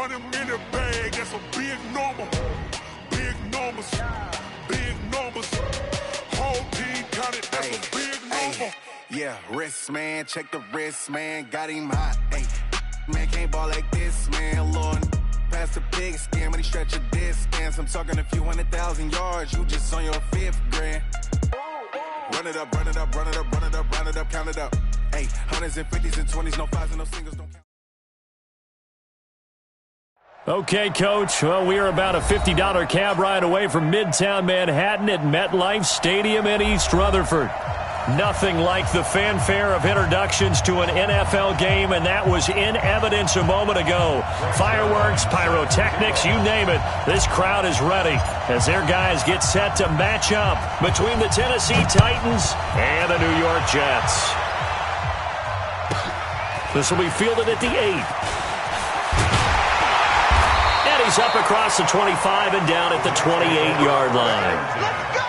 100 minute bag, that's a big number. Big numbers, big numbers. Whole team counted, that's a big number. Yeah, wrist, man, check the wrist, man, got him hot. Ay, man, can't ball like this, man, Lord. Past the pig skin, when he stretch a distance. I'm talking a few 100,000 yards, you just on your 5th grand. Run it up, run it up, run it up, run it up, run it up, count it up. Hey, hundreds and 50s and 20s, no 5s and no singles, don't count. Okay, Coach. Well, we are about a $50 cab ride away from Midtown Manhattan at MetLife Stadium in East Rutherford. Nothing like the fanfare of introductions to an NFL game, and that was in evidence a moment ago. Fireworks, pyrotechnics, you name it. This crowd is ready as their guys get set to match up between the Tennessee Titans and the New York Jets. This will be fielded at the 8. And he's up across the 25 and down at the 28-yard line. Let's go!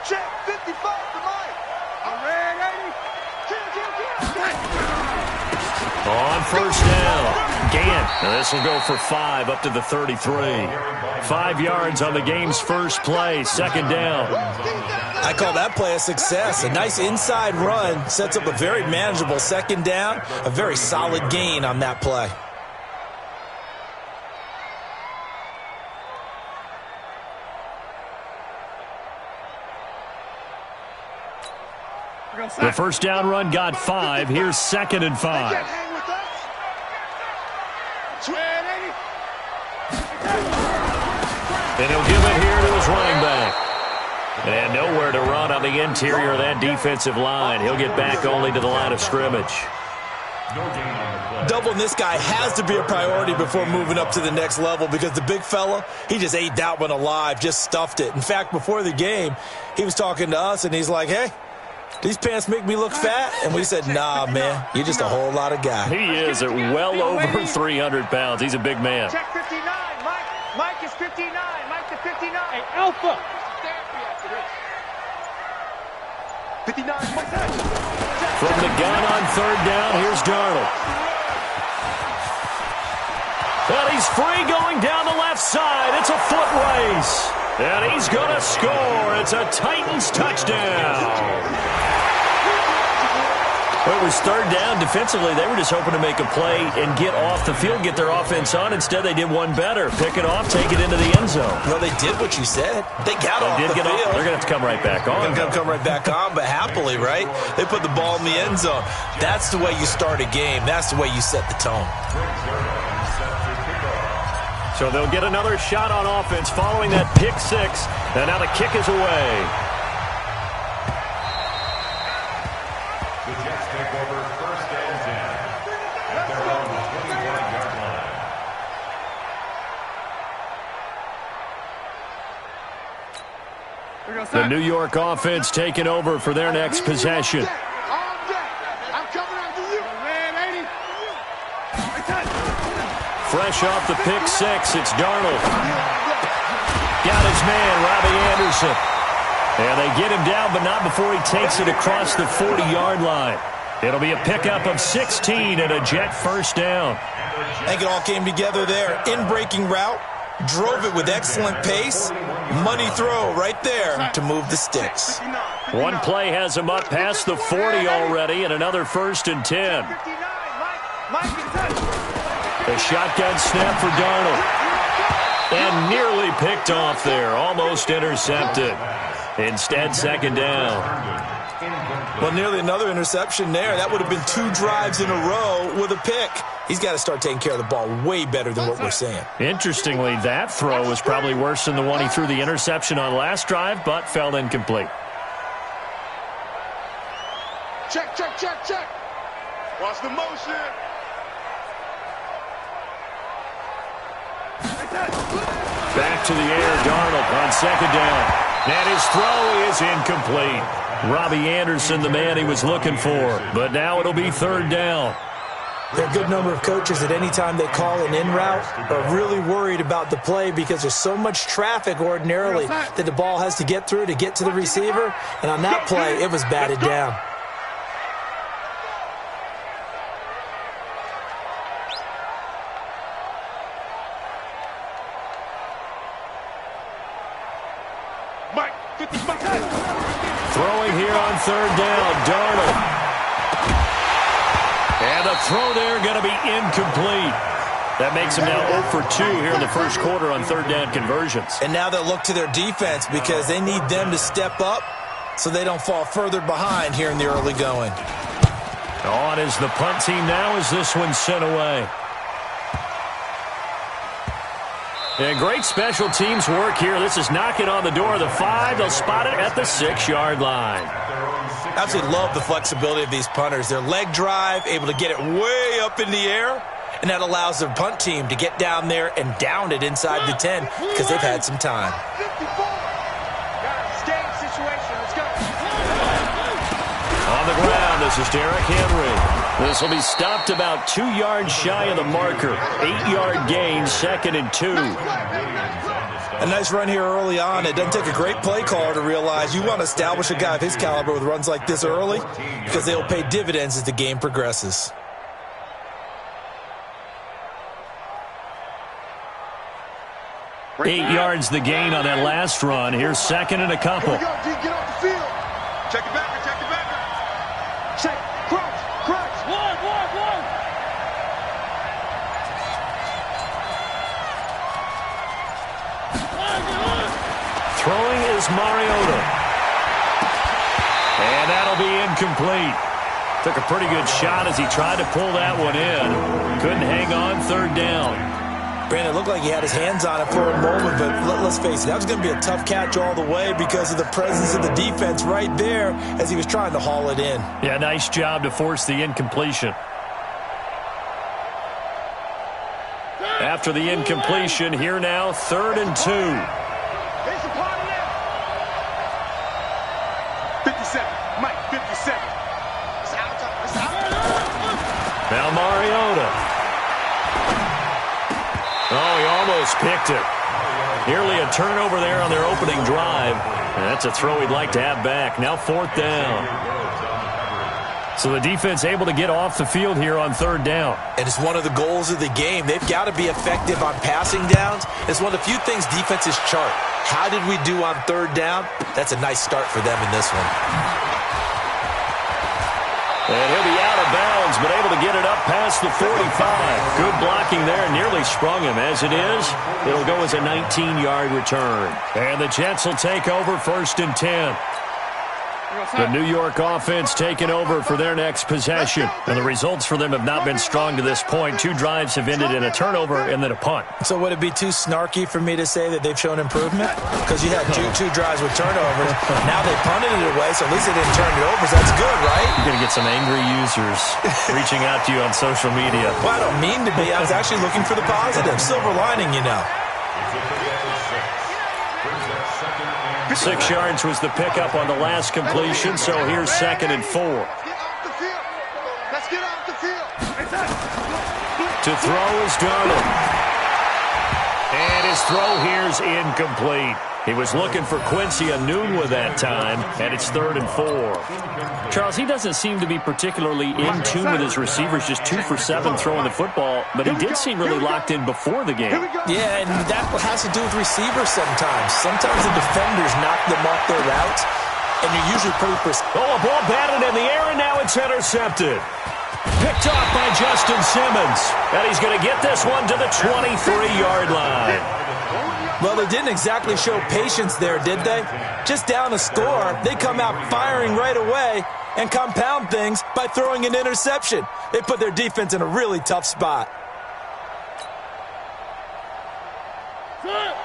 Check 55 to Mike. I'm ready. On first down, Gant. Now this will go for 5 up to the 33. 5 yards on the game's first play, second down. I call that play a success. A nice inside run sets up a very manageable second down, a very solid gain on that play. The first down run got 5. Here's 2nd and 5. And he'll give it here to his running back. And nowhere to run on the interior of that defensive line. He'll get back only to the line of scrimmage. Doubling this guy has to be a priority before moving up to the next level because the big fella, he just ate that one alive, just stuffed it. In fact, before the game, he was talking to us, and he's like, hey, these pants make me look fat? And we said, nah, man, you're just a whole lot of guy. He is at well over 300 pounds. He's a big man. Check 59. Mike is 59. Mike to 59. Hey, Alpha. 59. From the gun on third down, here's Darnold. And he's free going down the left side. It's a foot race. And he's going to score. It's a Titans touchdown. Well, it was third down. Defensively, they were just hoping to make a play and get off the field, get their offense on. Instead, they did one better. Pick it off, take it into the end zone. Well, they did what you said. They got off the field. They're going to have to come right back on. They're going to come right back on, but happily, right? They put the ball in the end zone. That's the way you start a game. That's the way you set the tone. So they'll get another shot on offense following that pick 6. And now the kick is away. The Jets take over first and 10 at their own 21-yard line. The New York offense taking over for their next possession. Fresh off the pick 6, it's Darnold. Got his man, Robbie Anderson. And they get him down, but not before he takes it across the 40-yard line. It'll be a pickup of 16 and a Jet first down. I think it all came together there. In-breaking route, drove it with excellent pace. Money throw right there to move the sticks. One play has him up past the 40 already, and another 1st and 10. A shotgun snap for Darnold. And nearly picked off there. Almost intercepted. Instead, second down. Well, nearly another interception there. That would have been 2 drives in a row with a pick. He's got to start taking care of the ball way better than what we're seeing. Interestingly, that throw was probably worse than the one he threw the interception on last drive, but fell incomplete. Check. Watch the motion. Back to the air, Darnold on second down. And his throw is incomplete. Robbie Anderson, the man he was looking for. But now it'll be third down. There are a good number of coaches that any time they call an in route are really worried about the play because there's so much traffic ordinarily that the ball has to get through to get to the receiver. And on that play, it was batted down. Throwing here on third down, Darnold. And the throw there going to be incomplete. That makes him now 0 for 2 here in the first quarter on third down conversions. And now they'll look to their defense because they need them to step up so they don't fall further behind here in the early going. On is the punt team now as this one's sent away. And great special teams work here. This is knocking on the door of the 5. They'll spot it at the 6-yard line. I absolutely love the flexibility of these punters. Their leg drive, able to get it way up in the air, and that allows their punt team to get down there and down it inside the 10 because they've had some time. On the ground, this is Derrick Henry. This will be stopped about 2 yards shy of the marker. 8-yard gain, 2nd and 2. A nice run here early on. It doesn't take a great play caller to realize you want to establish a guy of his caliber with runs like this early because they'll pay dividends as the game progresses. Eight yards the gain on that last run. Here's 2nd and a couple. Here we go, D, get off the field. Check it back, check it back. Check, crouch, crouch. One. Throwing is Mariota. And that'll be incomplete. Took a pretty good shot as he tried to pull that one in. Couldn't hang on third down. Brandon, it looked like he had his hands on it for a moment, but let's face it, that was going to be a tough catch all the way because of the presence of the defense right there as he was trying to haul it in. Yeah, nice job to force the incompletion. After the incompletion, here now, 3rd and 2. Here's the part of that. 57, Mike, 57. It's out. Now Mariota. Oh, he almost picked it. Nearly a turnover there on their opening drive. And that's a throw he'd like to have back. Now 4th down. So the defense able to get off the field here on 3rd down. And it's one of the goals of the game. They've got to be effective on passing downs. It's one of the few things defenses chart. How did we do on 3rd down? That's a nice start for them in this one. And he'll be out of bounds, but able to get it up past the 45. Good blocking there, nearly sprung him. As it is, it'll go as a 19-yard return. And the Jets will take over 1st and 10. The New York offense taking over for their next possession. And the results for them have not been strong to this point. 2 drives have ended in a turnover and then a punt. So would it be too snarky for me to say that they've shown improvement? Because you had two drives with turnovers. Now they punted it away, so at least they didn't turn it over. So that's good, right? You're going to get some angry users reaching out to you on social media. Well, I don't mean to be. I was actually looking for the positive. Silver lining, you know. 6 yards was the pickup on the last completion, so here's 2nd and 4. Let's get off the field. To throw is Darnold. And his throw here's incomplete. He was looking for Quincy Enunwa that time, and it's 3rd and 4. Charles, he doesn't seem to be particularly in tune with his receivers, just 2 for 7 throwing the football, but he did seem really locked in before the game. Yeah, and that has to do with receivers sometimes. Sometimes the defenders knock them off their routes, and you're usually pretty precise. Oh, a ball batted in the air, and now it's intercepted. Picked off by Justin Simmons. And he's going to get this one to the 23-yard line. Well, they didn't exactly show patience there, did they? Just down a score, they come out firing right away and compound things by throwing an interception. They put their defense in a really tough spot.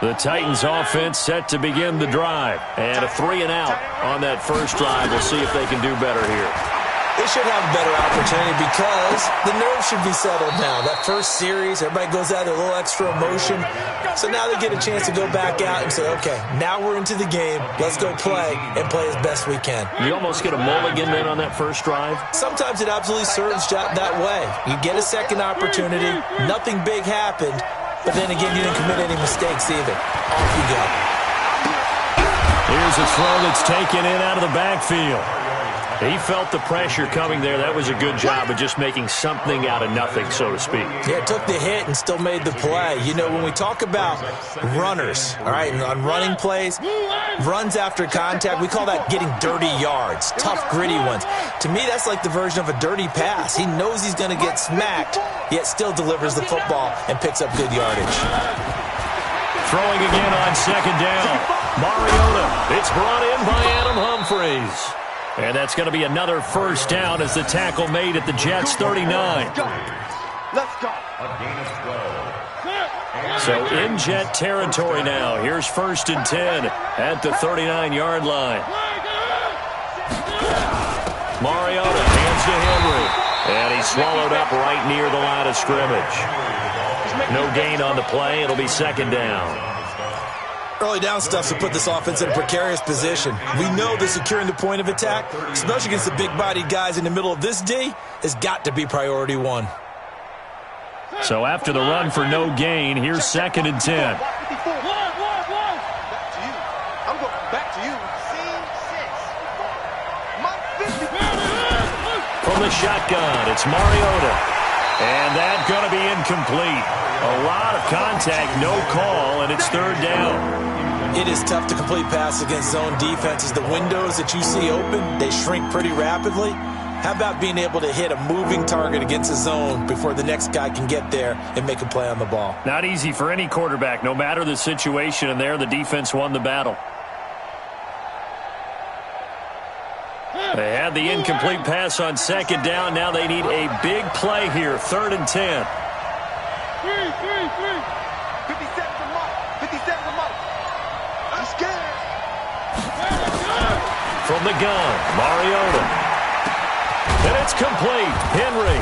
The Titans offense set to begin the drive. And a 3-and-out on that first drive. We'll see if they can do better here. They should have a better opportunity because the nerves should be settled now. That first series, everybody goes out with a little extra emotion. So now they get a chance to go back out and say, okay, now we're into the game. Let's go play and play as best we can. You almost get a mulligan then on that first drive? Sometimes it absolutely serves that way. You get a second opportunity. Nothing big happened. But then again, you didn't commit any mistakes either. Off you go. Here's a throw that's taken in out of the backfield. He felt the pressure coming there. That was a good job of just making something out of nothing, so to speak. Yeah, took the hit and still made the play. You know, when we talk about runners, all right, on running plays, runs after contact, we call that getting dirty yards, tough, gritty ones. To me, that's like the version of a dirty pass. He knows he's going to get smacked, yet still delivers the football and picks up good yardage. Throwing again on second down. Mariota. It's brought in by Adam Humphries. And that's going to be another first down as the tackle made at the Jets' 39. Let's go. So in Jet territory now. Here's 1st and 10 at the 39-yard line. Mariota hands to Henry. And he's swallowed up right near the line of scrimmage. No gain on the play. It'll be second down. Early down stuff to put this offense in a precarious position. We know that securing the point of attack, especially against the big-bodied guys in the middle of this D, has got to be priority one. So after the run for no gain, here's 2nd and 10. I'm going back to you. From the shotgun, it's Mariota. And that's going to be incomplete. A lot of contact, no call, and it's 3rd down. It is tough to complete passes against zone defenses. The windows that you see open, they shrink pretty rapidly. How about being able to hit a moving target against a zone before the next guy can get there and make a play on the ball? Not easy for any quarterback, no matter the situation, and there the defense won the battle. They had the incomplete pass on 2nd down. Now they need a big play here, 3rd and 10. 57 a month. 57 a month. I'm scared. From the gun, Mariota. And it's complete. Henry.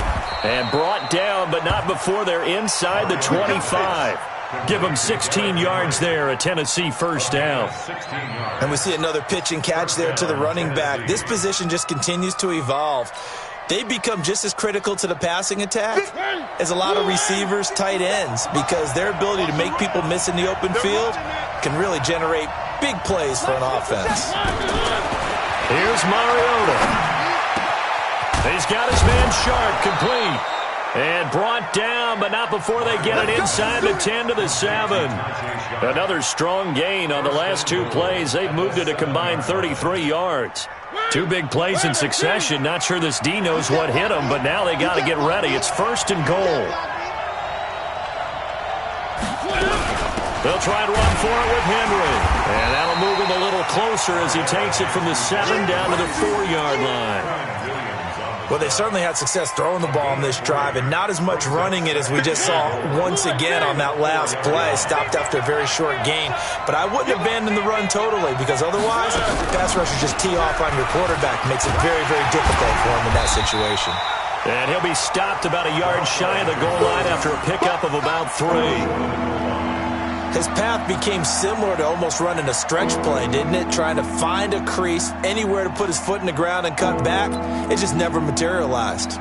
And brought down, but not before they're inside the 25. Give them 16 yards there, a Tennessee first down. And we see another pitch and catch there to the running back. This position just continues to evolve. They become just as critical to the passing attack as a lot of receivers, tight ends, because their ability to make people miss in the open field can really generate big plays for an offense. Here's Mariota. He's got his man Sharp complete. And brought down, but not before they get it inside the 10 to the 7. Another strong gain on the last 2 plays. They've moved it a combined 33 yards. 2 big plays in succession. Not sure this D knows what hit them, but now they got to get ready. It's 1st and goal. They'll try to run for it with Henry. And that'll move him a little closer as he takes it from the 7 down to the 4-yard line. Well, they certainly had success throwing the ball on this drive, and not as much running it as we just saw once again on that last play. Stopped after a very short gain. But I wouldn't abandon the run totally, because otherwise, pass rushers just tee off on your quarterback. Makes it very, very difficult for him in that situation. And he'll be stopped about a yard shy of the goal line after a pickup of about 3. His path became similar to almost running a stretch play, didn't it? Trying to find a crease, anywhere to put his foot in the ground and cut back. It just never materialized.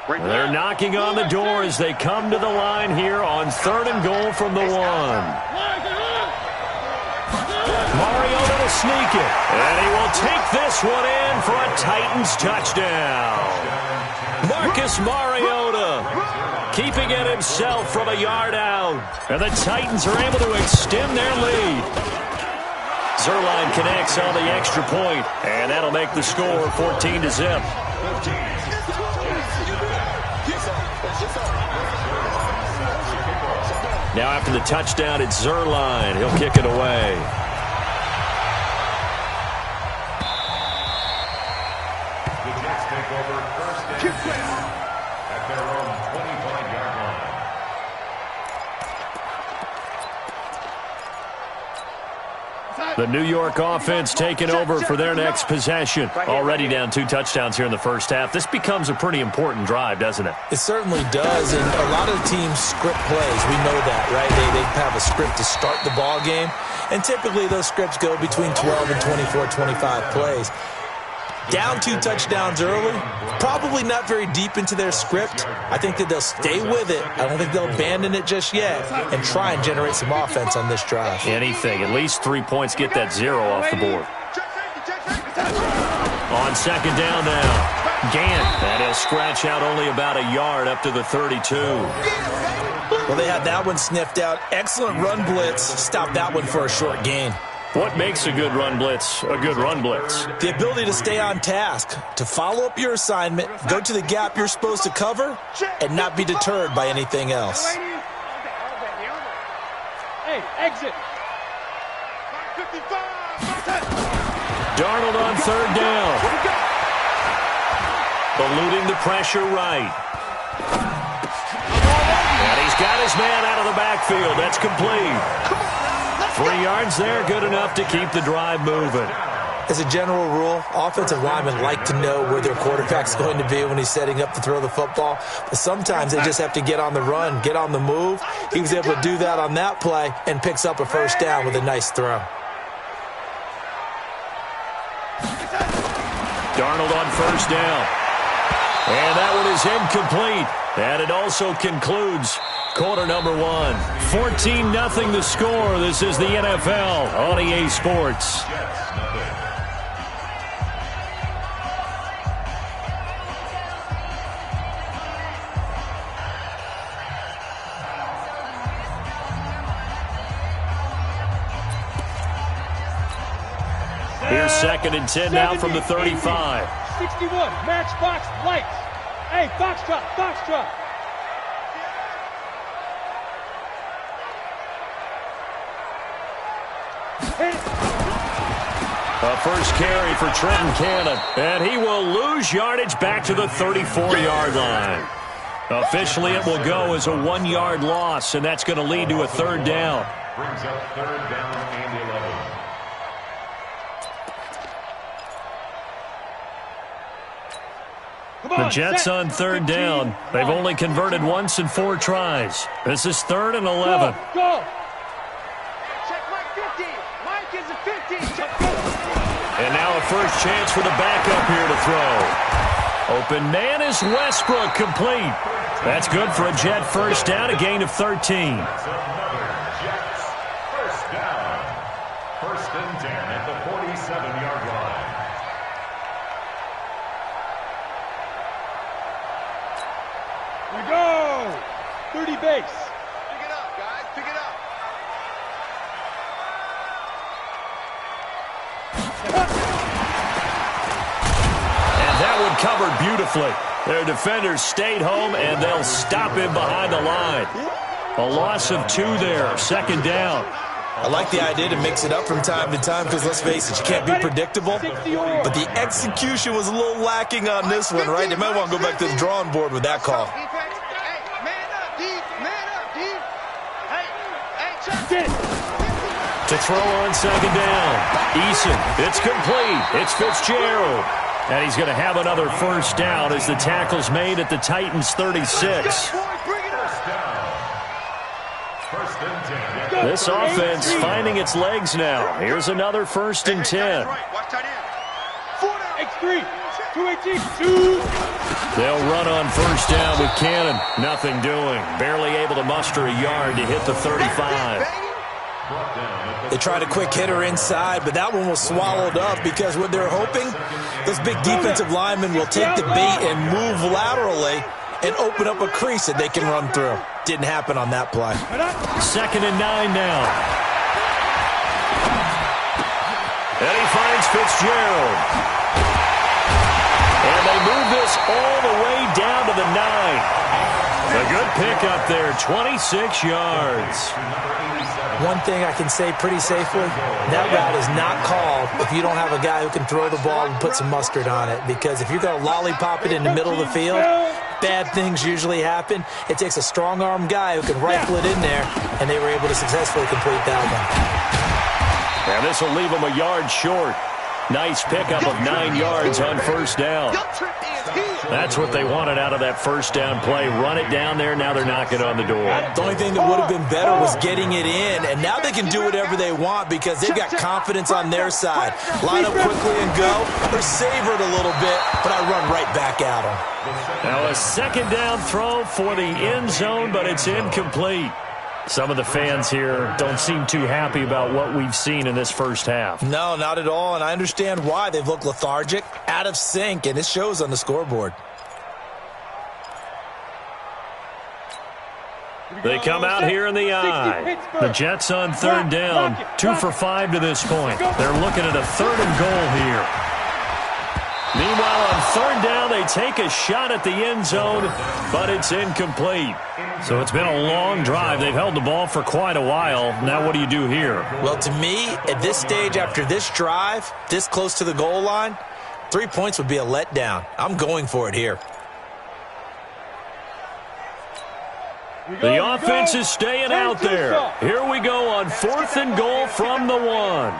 They're knocking on the door as they come to the line here on 3rd and goal from the 1. Mariota to sneak it, and he will take this one in for a Titans touchdown. Marcus Mariota keeping it himself from a yard out, and the Titans are able to extend their lead. Zuerlein connects on the extra point, and that'll make the score 14-0. Now after the touchdown, it's Zuerlein. He'll kick it away. The New York offense taking over for their next possession. Already down 2 touchdowns here in the first half. This becomes a pretty important drive, doesn't it? It certainly does, and a lot of the teams script plays. We know that, right? They have a script to start the ball game, and typically those scripts go between 12 and 24, 25 plays. Down 2 touchdowns early, probably not very deep into their script. I think that they'll stay with it. I don't think they'll abandon it just yet and try and generate some offense on this drive. Anything. At least 3 points. Get that 0 off the board. On second down now. Gant. And he'll scratch out only about a yard up to the 32. Well, they had that one sniffed out. Excellent run blitz. Stop that one for a short gain. What makes a good run blitz a good run blitz? The ability to stay on task, to follow up your assignment, go to the gap you're supposed to cover, and not be deterred by anything else. Hey, exit. Darnold on third down. Eluding the pressure right. And he's got his man out of the backfield. That's complete. 3 yards there, good enough to keep the drive moving. As a general rule, offensive linemen like to know where their quarterback's going to be when he's setting up to throw the football. But sometimes they just have to get on the run, get on the move. He was able to do that on that play and picks up a first down with a nice throw. Darnold on first down. And that one is incomplete. And it also concludes quarter number 1. 14-0 the score. This is the NFL on EA Sports. Here's second and 10 now from the 35. 61, matchbox lights. Hey, foxtrot, foxtrot. A first carry for Trenton Cannon, and he will lose yardage back to the 34-yard line. Officially, it will go as a 1-yard loss, and that's going to lead to a third down. Brings up third down and 11. The Jets on third down. They've only converted once in 4 tries. This is 3rd and 11. Go. Check Mike 50. Mike is a 50. Check. And now a first chance for the backup here to throw. Open man is Westbrook, complete. That's good for a Jet first down, a gain of 13. That's another Jets first down. 1st and 10 at the 47-yard line. We go. 30 base. Pick it up, guys. Pick it up. And that one covered beautifully. Their defenders stayed home, and they'll stop him behind the line. A loss of 2 there, second down. I like the idea to mix it up from time to time because, let's face it, you can't be predictable. But the execution was a little lacking on this one, right? They might want to go back to the drawing board with that call. To throw on second down. Eason, it's complete. It's Fitzgerald. And he's going to have another first down as the tackle's made at the Titans' 36. This offense finding its legs now. Here's another 1st and 10. X3, 218, 2. They'll run on first down with Cannon. Nothing doing. Barely able to muster a yard to hit the 35. They tried a quick hitter inside, but that one was swallowed up because what they're hoping, those big defensive linemen will take the bait and move laterally and open up a crease that they can run through. Didn't happen on that play. 2nd and 9 now. And he finds Fitzgerald. And they move this all the way down to the 9. A good pickup there, 26 yards. One thing I can say pretty safely, that route is not called if you don't have a guy who can throw the ball and put some mustard on it. Because if you're going to lollipop it in the middle of the field, bad things usually happen. It takes a strong-arm guy who can rifle it in there, and they were able to successfully complete that one. And this will leave them a yard short. Nice pickup of 9 yards on first down. That's what they wanted out of that first down play. Run it down there. Now they're knocking on the door. The only thing that would have been better was getting it in, and now they can do whatever they want because they've got confidence on their side. Line up quickly and go, or savor it a little bit, but I run right back at them. Now a second down throw for the end zone, but it's incomplete. Some of the fans here don't seem too happy about what we've seen in this first half. No, not at all, and I understand why. They've looked lethargic, out of sync, and it shows on the scoreboard. They come out here in the eye. The Jets on third down, 2 for 5 to this point. They're looking at a 3rd and goal here. Meanwhile, on third down, they take a shot at the end zone, but it's incomplete. So it's been a long drive. They've held the ball for quite a while. Now what do you do here? Well, to me, at this stage after this drive, this close to the goal line, 3 points would be a letdown. I'm going for it here. The offense is staying out there. Here we go on 4th and goal from the 1.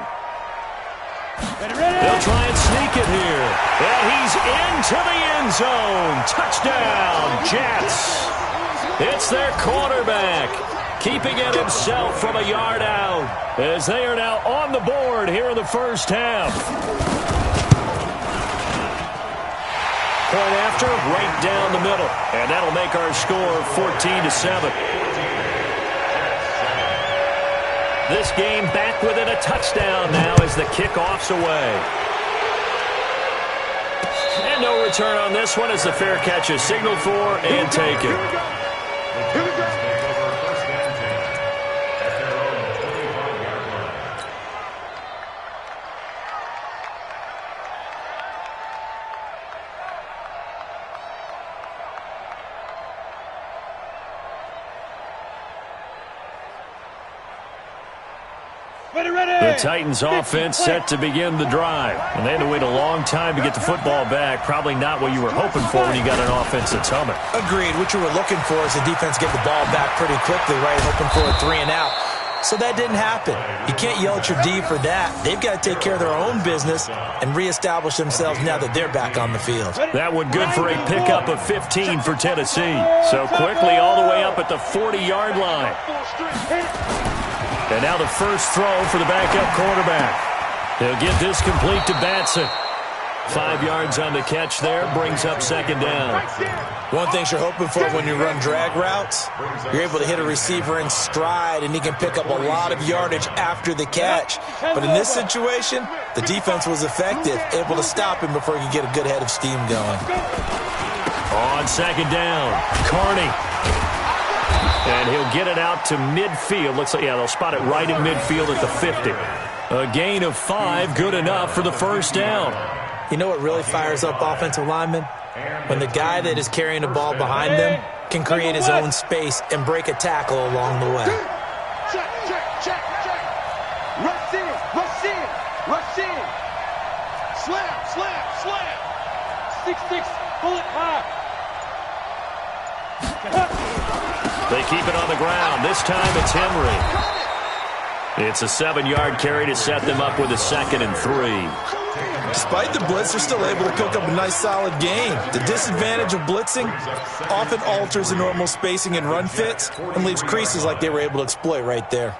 They'll try and sneak it here. And he's into the end zone. Touchdown, Jets. It's their quarterback, keeping it himself from a yard out, as they are now on the board here in the first half. Point after, right down the middle. And that'll make our score 14-7. This game back within a touchdown now as the kickoff's away. And no return on this one as the fair catch is signaled for and taken. The Titans offense set to begin the drive. And they had to wait a long time to get the football back. Probably not what you were hoping for when you got an offense that's humming. Agreed. What you were looking for is the defense get the ball back pretty quickly, right? Hoping for a 3 and out. So that didn't happen. You can't yell at your D for that. They've got to take care of their own business and reestablish themselves now that they're back on the field. That one good for a pickup of 15 for Tennessee. So quickly all the way up at the 40-yard line. And now the first throw for the backup quarterback. He'll get this complete to Batson. 5 yards on the catch there, brings up second down. One thing you're hoping for when you run drag routes, you're able to hit a receiver in stride, and he can pick up a lot of yardage after the catch. But in this situation, the defense was effective, able to stop him before he could get a good head of steam going. On second down, Carney. And he'll get it out to midfield. Looks like, yeah, they'll spot it right in midfield at the 50. A gain of 5, good enough for the first down. You know what really fires up offensive linemen? When the guy that is carrying the ball behind them can create his own space and break a tackle along the way. Check, check, check, check. Rush in, rush in, rush in. Slam, slam, slam. 6-6, bullet high. They keep it on the ground. This time it's Henry. It's a 7-yard carry to set them up with a 2nd and 3. Despite the blitz, they're still able to cook up a nice solid gain. The disadvantage of blitzing often alters the normal spacing and run fits and leaves creases like they were able to exploit right there.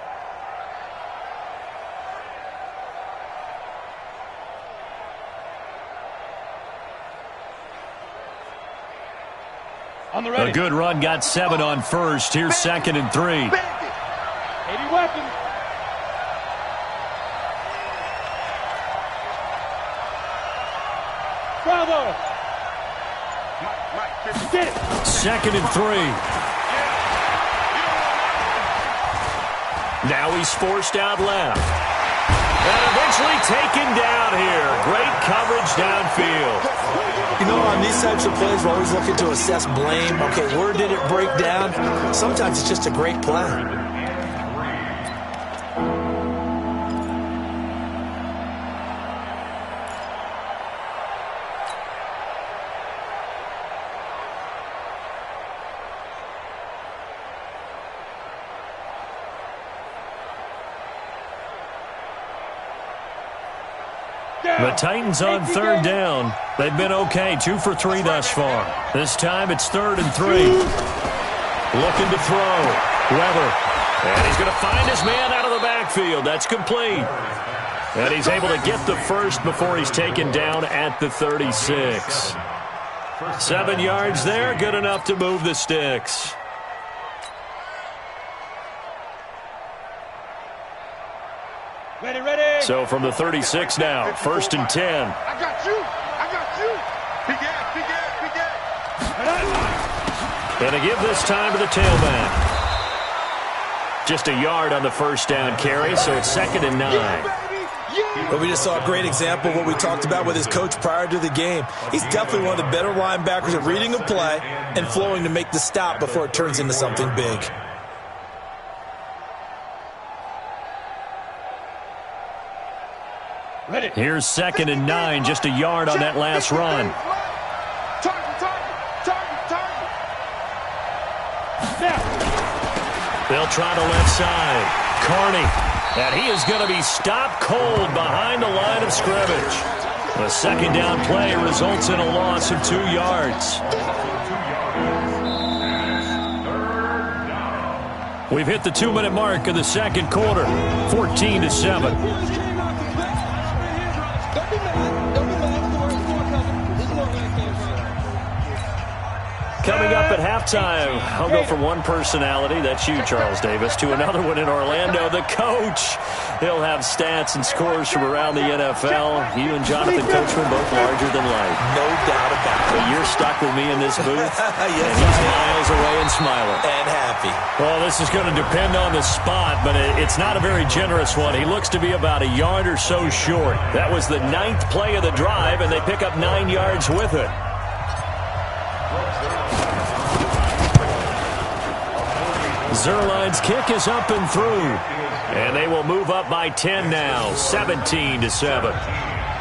A good run got 7 on first. Here's 2nd and 3. 80 weapons. Bravo. 2nd and 3. Now he's forced out left. And eventually taken down here. Great coverage downfield. You know, on these types of plays, we're always looking to assess blame. Okay, where did it break down? Sometimes it's just a great play. The Titans on third down. They've been okay, 2 for 3 thus far. This time it's 3rd and 3. Looking to throw. Weber. And he's going to find his man out of the backfield. That's complete. And he's able to get the first before he's taken down at the 36. 7 yards there, good enough to move the sticks. Ready. So from the 36 now, 1st and 10. I got you. Big ass. And to give this time to the tailback. Just a yard on the first down carry, so it's 2nd and 9. But we just saw a great example of what we talked about with his coach prior to the game. He's definitely one of the better linebackers at reading a play and flowing to make the stop before it turns into something big. Ready. Here's 2nd and 9, just a yard on that last run. They'll try the left side. Carney. And he is going to be stopped cold behind the line of scrimmage. The 2nd down play results in a loss of 2 yards. We've hit the 2-minute mark of the 2nd quarter. 14-7. Coming up at halftime, I'll go from one personality, that's you, Charles Davis, to another one in Orlando, the coach. He'll have stats and scores from around the NFL. You and Jonathan Coachman both larger than life. No doubt about it. But you're stuck with me in this booth, Yes, and he's miles away and smiling. And happy. Well, this is going to depend on the spot, but it's not a very generous one. He looks to be about a yard or so short. That was the 9th play of the drive, and they pick up 9 yards with it. Zuerlein's kick is up and through. And they will move up by 10 now, 17-7.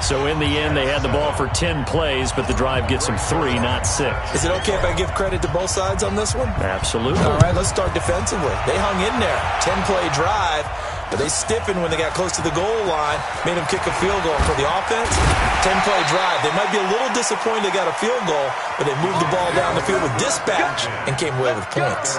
So in the end, they had the ball for 10 plays, but the drive gets them 3, not 6. Is it okay if I give credit to both sides on this one? Absolutely. All right, let's start defensively. They hung in there. 10-play drive, but they stiffened when they got close to the goal line, made them kick a field goal. For the offense, 10-play drive. They might be a little disappointed they got a field goal, but they moved the ball down the field with dispatch and came away with points.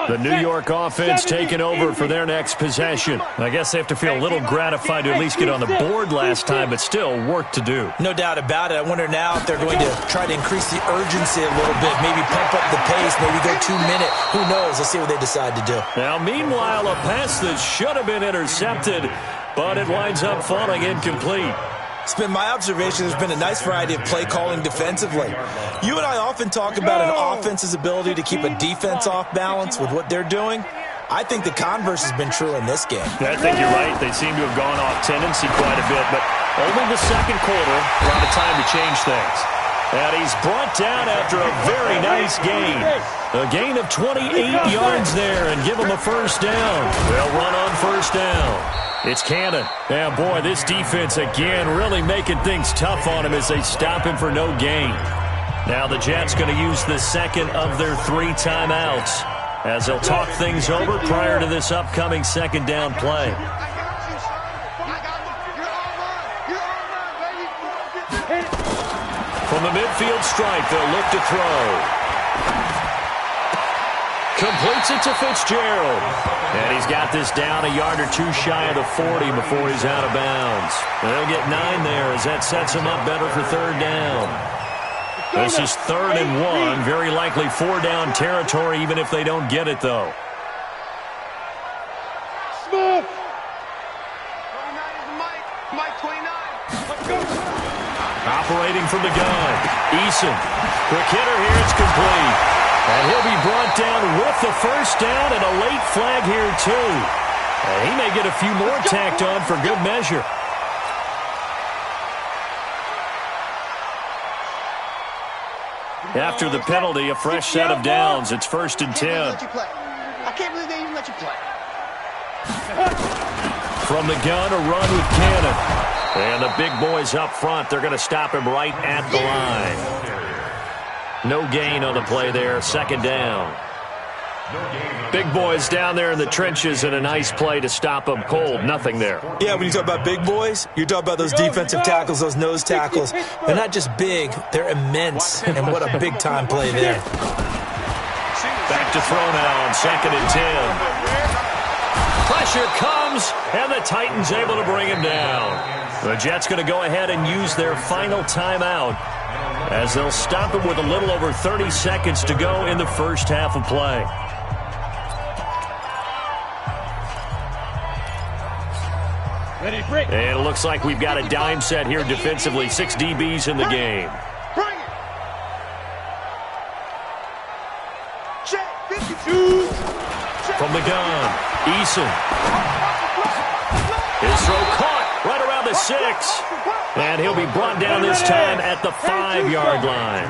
The New York offense taking over for their next possession. I guess they have to feel a little gratified to at least get on the board last time, but still work to do. No doubt about it. I wonder now if they're going to try to increase the urgency a little bit, maybe pump up the pace, maybe go 2-minute. Who knows? Let's see what they decide to do. Now, meanwhile, a pass that should have been intercepted, but it winds up falling incomplete. It's been my observation there's been a nice variety of play calling defensively. You and I often talk about an offense's ability to keep a defense off balance with what they're doing. I think the converse has been true in this game. I think you're right. They seem to have gone off tendency quite a bit, but only the 2nd quarter, a lot of time to change things. And he's brought down after a very nice gain. A gain of 28 yards there and give him a first down. They'll run on first down. It's Cannon. Yeah, boy, this defense again really making things tough on him as they stop him for no gain. Now the Jets going to use the 2nd of their 3 timeouts as they'll talk things over prior to this upcoming 2nd down play. From the midfield stripe, they'll look to throw. Completes it to Fitzgerald. And he's got this down a yard or 2 shy of the 40 before he's out of bounds. They'll get 9 there as that sets him up better for 3rd down. This is 3rd and 1. Very likely 4-down territory even if they don't get it, though. Smith. 29 is Mike 29. Operating from the gun. Eason. Quick hitter here. It's complete. And he'll be brought down with the first down and a late flag here, too. And he may get a few more tacked on for good measure. After the penalty, a fresh set of downs. It's 1st and 10. I can't believe they even let you play. From the gun, a run with Cannon. And the big boys up front, they're going to stop him right at the line. No gain on the play there, second down. Big boys down there in the trenches, and a nice play to stop them cold. Nothing there. Yeah, when you talk about big boys, you're talking about those defensive tackles, those nose tackles. They're not just big, they're immense, and what a big-time play there. Back to throw now on 2nd and 10. Pressure comes, and the Titans able to bring him down. The Jets going to go ahead and use their final timeout as they'll stop him with a little over 30 seconds to go in the first half of play. And it looks like we've got a dime set here defensively. 6 DBs in the game. From the gun, Eason. His throw caught right around the 6. And he'll be brought down this time at the 5-yard line.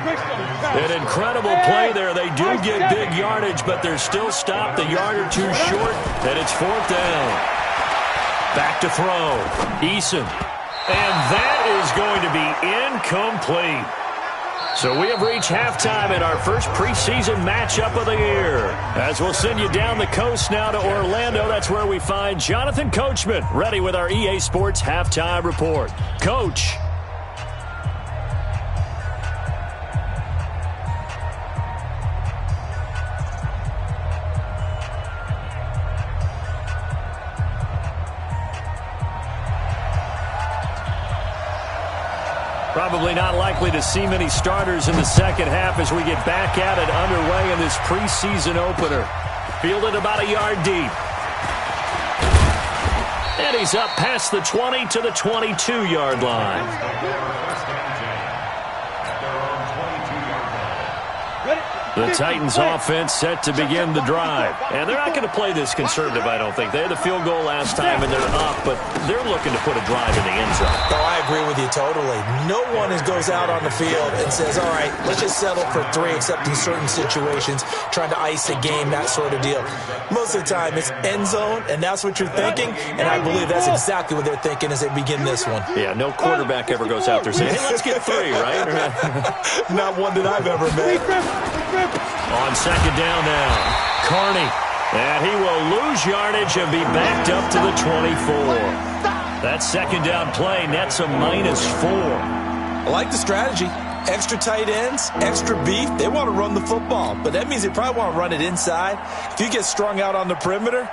An incredible play there. They do get big yardage, but they're still stopped a yard or two short, and it's 4th down. Back to throw. Eason. And that is going to be incomplete. So we have reached halftime in our first preseason matchup of the year. As we'll send you down the coast now to Orlando, that's where we find Jonathan Coachman, ready with our EA Sports Halftime Report. Coach. Probably not likely to see many starters in the second half as we get back at it underway in this preseason opener. Fielded about a yard deep. And he's up past the 20 to the 22-yard line. The Titans offense set to begin the drive. And they're not going to play this conservative, I don't think. They had the field goal last time, and they're up, but they're looking to put a drive in the end zone. Oh, I agree with you totally. No one goes out on the field and says, all right, let's just settle for 3, except in certain situations, trying to ice a game, that sort of deal. Most of the time, it's end zone, and that's what you're thinking, and I believe that's exactly what they're thinking as they begin this one. Yeah, no quarterback ever goes out there saying, hey, let's get 3, right? Not one that I've ever met. On second down now, Carney. And he will lose yardage and be backed up to the 24. That second down play nets a -4. I like the strategy. Extra tight ends, extra beef. They want to run the football, but that means they probably want to run it inside. If you get strung out on the perimeter,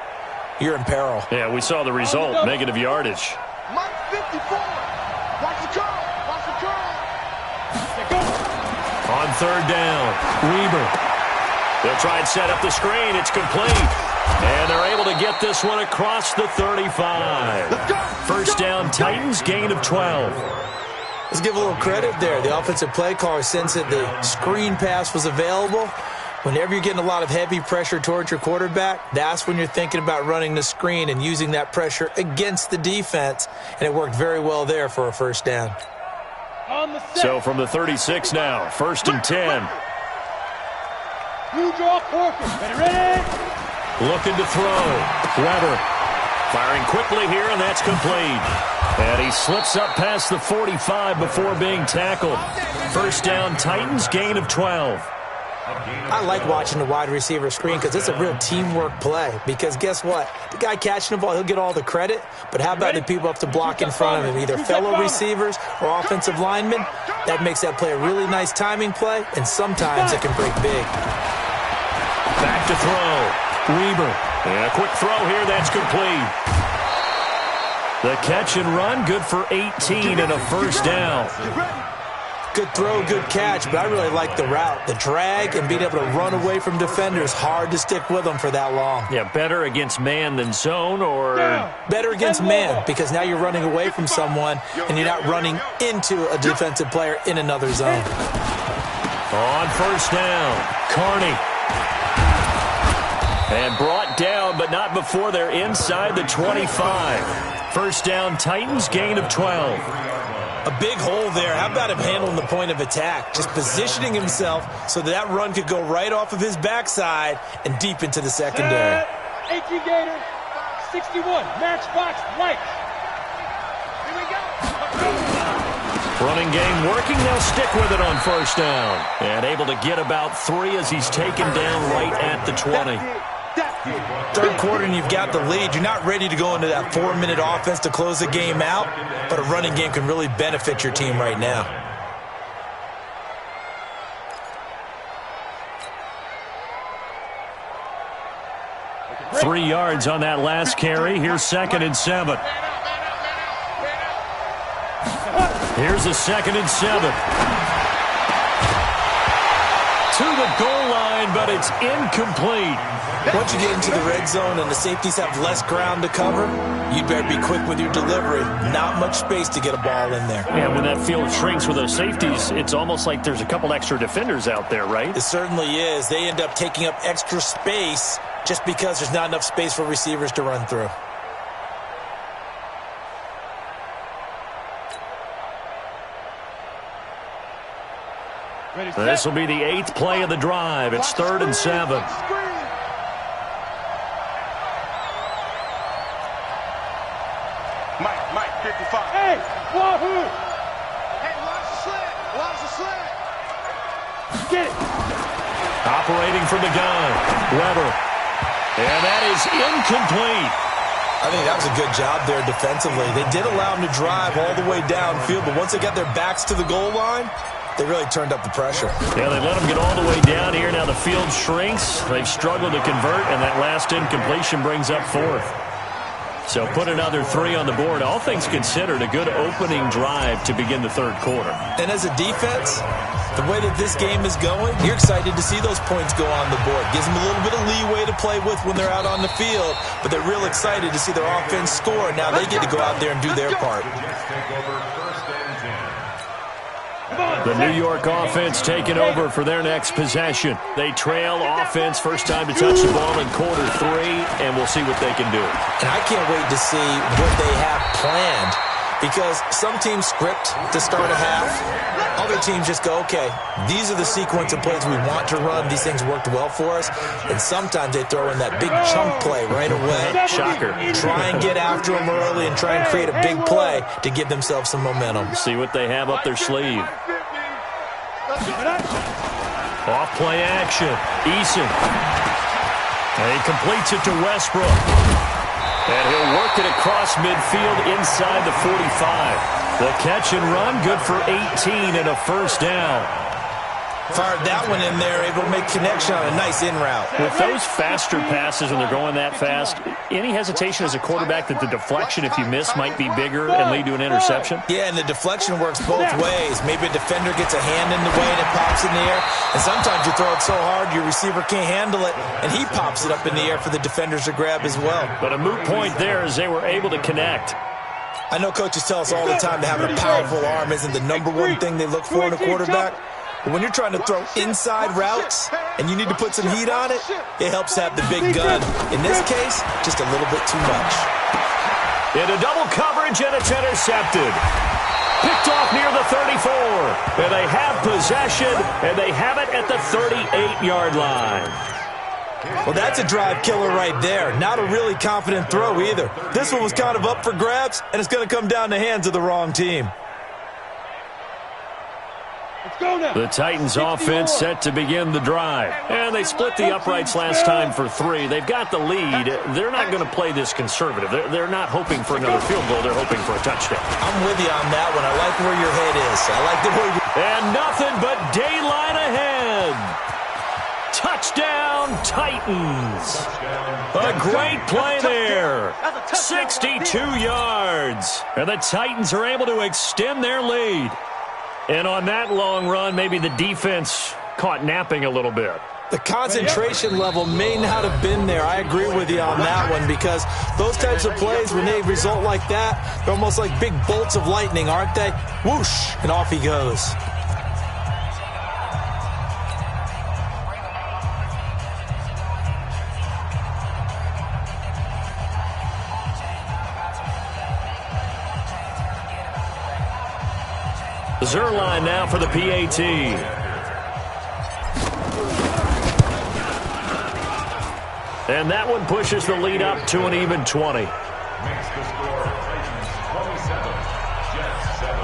you're in peril. Yeah, we saw the result, negative yardage. Mike 54. Watch the curl. Watch the curl. On third down, Weber. They'll try and set up the screen. It's complete. And they're able to get this one across the 35. First down, Titans, gain of 12. Let's give a little credit there. The offensive play caller sensed that the screen pass was available. Whenever you're getting a lot of heavy pressure towards your quarterback, that's when you're thinking about running the screen and using that pressure against the defense. And it worked very well there for a first down. So from the 36 now, 1st and 10. You draw Corker. Ready? Looking to throw. Weber firing quickly here, and that's complete. And he slips up past the 45 before being tackled. First down, Titans, gain of 12. I like watching the wide receiver screen because it's a real teamwork play. Because guess what? The guy catching the ball, he'll get all the credit. But how about the people up to block in front of him, either fellow receivers or offensive linemen? That makes that play a really nice timing play, and sometimes it can break big. Back to throw. Weber. And a quick throw here. That's complete. The catch and run, good for 18 and a first down. Good throw, good catch, but I really like the route. The drag and being able to run away from defenders, hard to stick with them for that long. Yeah, better against man than zone, or? Better against man, because now you're running away from someone and you're not running into a defensive player in another zone. On first down, Carney. And brought down, but not before they're inside the 25. First down, Titans, gain of 12. A big hole there. How about him handling the point of attack? Just positioning himself so that run could go right off of his backside and deep into the secondary. 18 Gators. 61, Matchbox Light. Here we go. Running game working. They'll stick with it on first down. And able to get about 3 as he's taken down right at the 20. Third quarter and you've got the lead. You're not ready to go into that 4-minute offense to close the game out, but a running game can really benefit your team right now. Three yards on that last carry. Here's 2nd and 7. Here's a 2nd and 7. To the goal line, but it's incomplete. Once you get into the red zone and the safeties have less ground to cover, you'd better be quick with your delivery. Not much space to get a ball in there. Yeah, when that field shrinks with those safeties, it's almost like there's a couple extra defenders out there, right? It certainly is. They end up taking up extra space just because there's not enough space for receivers to run through. This will be the 8th play of the drive. It's 3rd and 7. Mike, 55. Hey, Wahoo! Hey, watch the slant. Watch the slant. Get it. Operating from the gun, Weber. And that is incomplete. I think that was a good job there defensively. They did allow them to drive all the way downfield, but once they got their backs to the goal line, they really turned up the pressure. Yeah, they let them get all the way down here. Now the field shrinks. They've struggled to convert, and that last incompletion brings up 4th. So put another 3 on the board. All things considered, a good opening drive to begin the third quarter. And as a defense, the way that this game is going, you're excited to see those points go on the board. Gives them a little bit of leeway to play with when they're out on the field, but they're real excited to see their offense score. Now they get to go out there and do their part. The New York offense taking over for their next possession. They trail offense, first time to touch the ball in quarter 3, and we'll see what they can do. And I can't wait to see what they have planned, because some teams script to start a half. Other teams just go, okay, these are the sequence of plays we want to run. These things worked well for us. And sometimes they throw in that big chunk play right away. Shocker. Try and get after them early and try and create a big play to give themselves some momentum. See what they have up their sleeve. Off play action. Eason. And he completes it to Westbrook. And he'll work it across midfield inside the 45. The catch and run, good for 18 and a first down. Fired that one in there, able to make connection on a nice in route. With those faster passes when they're going that fast, any hesitation as a quarterback that the deflection, if you miss, might be bigger and lead to an interception? Yeah, and the deflection works both ways. Maybe a defender gets a hand in the way and it pops in the air. And sometimes you throw it so hard your receiver can't handle it, and he pops it up in the air for the defenders to grab as well. But a moot point there as they were able to connect. I know coaches tell us all the time that having a powerful arm isn't the number one thing they look for in a quarterback. But when you're trying to throw inside routes and you need to put some heat on it, it helps have the big gun. In this case, just a little bit too much. Into double coverage, and it's intercepted. Picked off near the 34. And they have possession, and they have it at the 38-yard line. Well, that's a drive killer right there. Not a really confident throw either. This one was kind of up for grabs, and it's going to come down the hands of the wrong team. The Titans offense set to begin the drive. And they split the uprights last time for 3. They've got the lead. They're not going to play this conservative. They're not hoping for another field goal. They're hoping for a touchdown. I'm with you on that one. I like where your head is. I like the way And nothing but daylight ahead. Touchdown, Titans. A great play there. 62 yards. And the Titans are able to extend their lead. And on that long run, maybe the defense caught napping a little bit. The concentration level may not have been there. I agree with you on that one, because those types of plays, when they result like that, they're almost like big bolts of lightning, aren't they? Whoosh, and off he goes. Zuerlein now for the PAT. And that one pushes the lead up to an even 20. Makes the score Titans 27, Jets 7.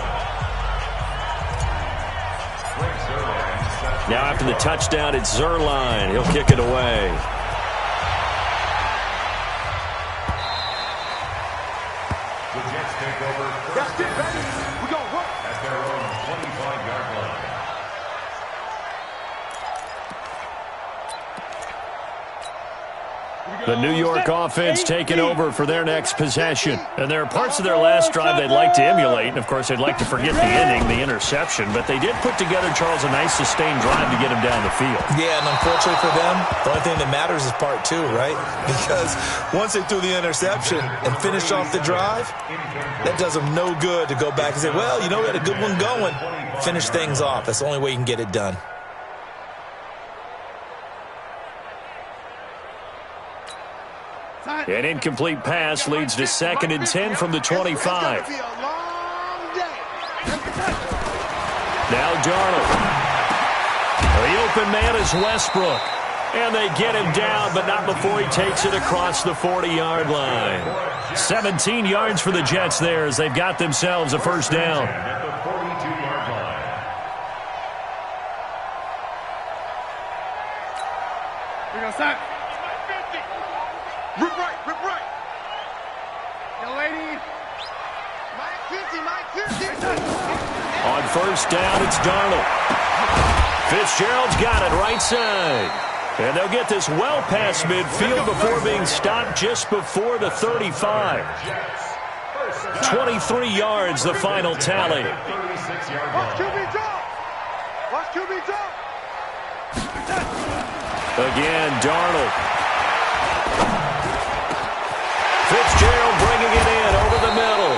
Frank Zerline sets Now after the touchdown, it's Zerline. He'll kick it away. The Jets take over That's first it, baby. We gonna work. at their own 25-yard line. The New York offense taking over for their next possession. And there are parts of their last drive they'd like to emulate. And, of course, they'd like to forget the ending, the interception. But they did put together, Charles, a nice sustained drive to get him down the field. Yeah, and unfortunately for them, the only thing that matters is part two, right? Because once they threw the interception and finished off the drive, that does them no good to go back and say, well, you know, we had a good one going. Finish things off. That's the only way you can get it done. An incomplete pass leads to 2nd and 10 from the 25. It's gonna be a long day. Now Darnold. The open man is Westbrook. And they get him down, but not before he takes it across the 40-yard line. 17 yards for the Jets there as they've got themselves a first down. At the 42-yard line. We gonna start. Rip right, rip right. Young lady. Mike 50, Mike 50. On first down, it's Darnold. Fitzgerald's got it right side. And they'll get this well past midfield before being stopped just before the 35. 23 yards, the final tally. 36-yard Watch line. QB drop. Watch QB drop. Again, Darnold. Fitzgerald bringing it in over the middle.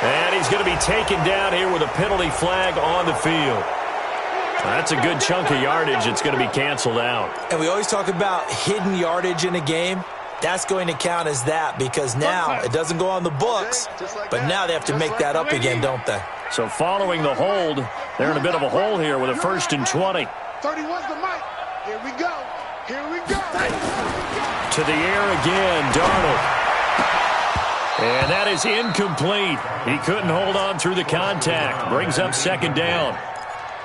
And he's going to be taken down here with a penalty flag on the field. That's a good chunk of yardage. It's going to be canceled out. And we always talk about hidden yardage in a game. That's going to count as that because now it doesn't go on the books, but now they have to make that up again, don't they? So following the hold, they're in a bit of a hole here with a 1st and 20. 31's the mic. Here we go. Here we go. To the air again, Darnold. And that is incomplete. He couldn't hold on through the contact. Brings up 2nd down.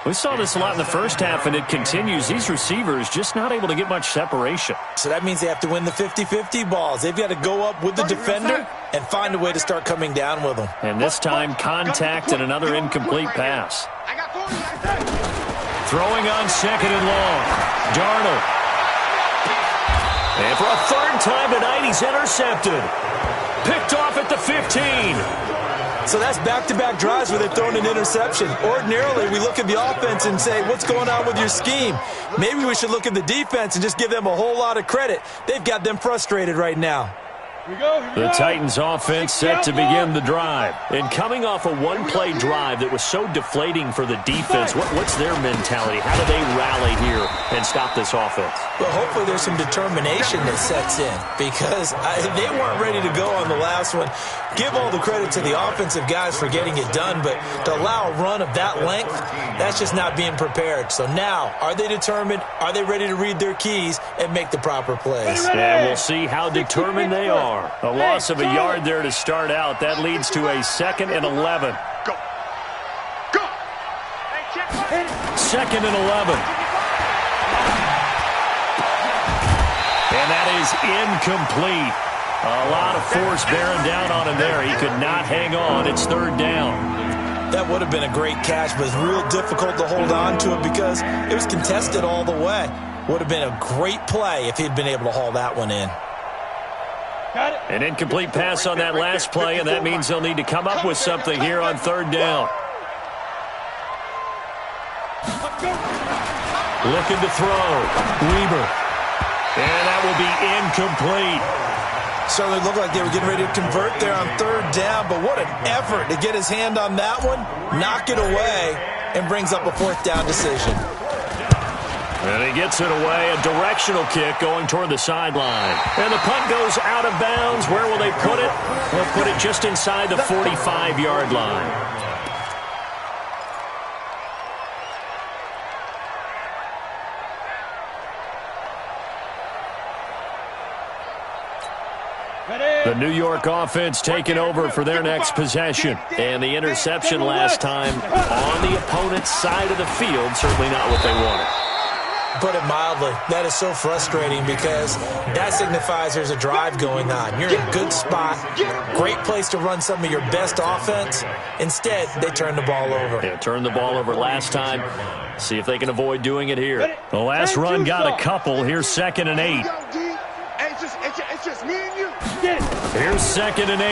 We saw this a lot in the first half, and it continues. These receivers just not able to get much separation. So that means they have to win the 50-50 balls. They've got to go up with the defender and find a way to start coming down with them. And this time, contact and another incomplete pass. I got 40. I Throwing on 2nd and long. Darnold. And for a 3rd time tonight, he's intercepted. Picked off at the 15. So that's back-to-back drives where they've thrown an interception. Ordinarily, we look at the offense and say, what's going on with your scheme? Maybe we should look at the defense and just give them a whole lot of credit. They've got them frustrated right now. The Titans offense set to begin the drive. And coming off a one-play drive that was so deflating for the defense, what's their mentality? How do they rally here and stop this offense? Well, hopefully there's some determination that sets in because they weren't ready to go on the last one. Give all the credit to the offensive guys for getting it done, but to allow a run of that length, that's just not being prepared. So now, are they determined? Are they ready to read their keys and make the proper plays? And we'll see how determined they are. A loss of a yard there to start out. That leads to a 2nd and 11. Go. Go. 2nd and 11. And that is incomplete. A lot of force bearing down on him there. He could not hang on. It's 3rd down. That would have been a great catch, but it's real difficult to hold on to it because it was contested all the way. Would have been a great play if he'd been able to haul that one in. An incomplete pass on that last play, and that means they'll need to come up with something here on 3rd down. Looking to throw. Weber. And that will be incomplete. Certainly looked like they were getting ready to convert there on 3rd down, but what an effort to get his hand on that one, knock it away, and brings up a 4th down decision. And he gets it away, a directional kick going toward the sideline. And the punt goes out of bounds. Where will they put it? They'll put it just inside the 45-yard line. The New York offense taking over for their next possession. And the interception last time on the opponent's side of the field, certainly not what they wanted. Put it mildly, that is so frustrating because that signifies there's a drive going on. You're in a good spot, great place to run some of your best offense. Instead, they turn the ball over. Yeah, turned the ball over last time. See if they can avoid doing it here. The last run got a couple. Here's 2nd and 8. It's just me and you. Here's 2nd and 8.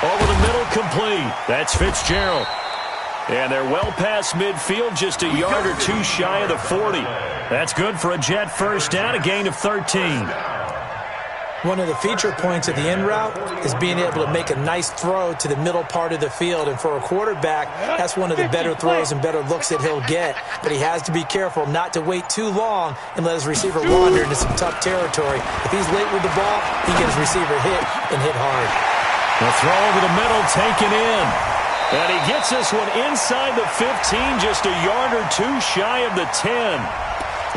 Over the middle, complete. That's Fitzgerald. And they're well past midfield, just a yard or two shy of the 40. That's good for a Jet first down, a gain of 13. One of the feature points of the end route is being able to make a nice throw to the middle part of the field. And for a quarterback, that's one of the better throws and better looks that he'll get. But he has to be careful not to wait too long and let his receiver wander into some tough territory. If he's late with the ball, he gets his receiver hit and hit hard. The throw over the middle, taken in. And he gets this one inside the 15, just a yard or two shy of the 10.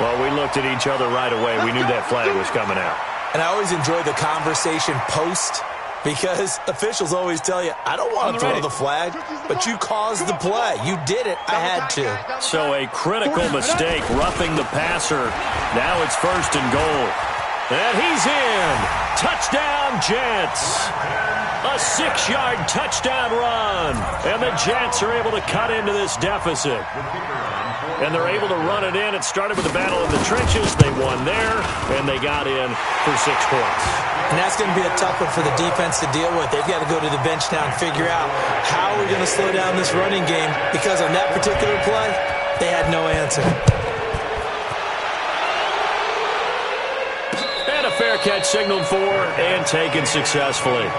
Well, we looked at each other right away. We knew that flag was coming out. And I always enjoy the conversation post because officials always tell you, I don't want to throw the flag, but you caused the play. You did it. I had to. So a critical mistake, roughing the passer. Now it's 1st and goal. And he's in. Touchdown, Jets. A 6-yard touchdown run. And the Jets are able to cut into this deficit. And they're able to run it in. It started with a battle in the trenches. They won there, and they got in for 6 points. And that's going to be a tough one for the defense to deal with. They've got to go to the bench now and figure out how we're going to slow down this running game because on that particular play, they had no answer. And a fair catch signaled for and taken successfully.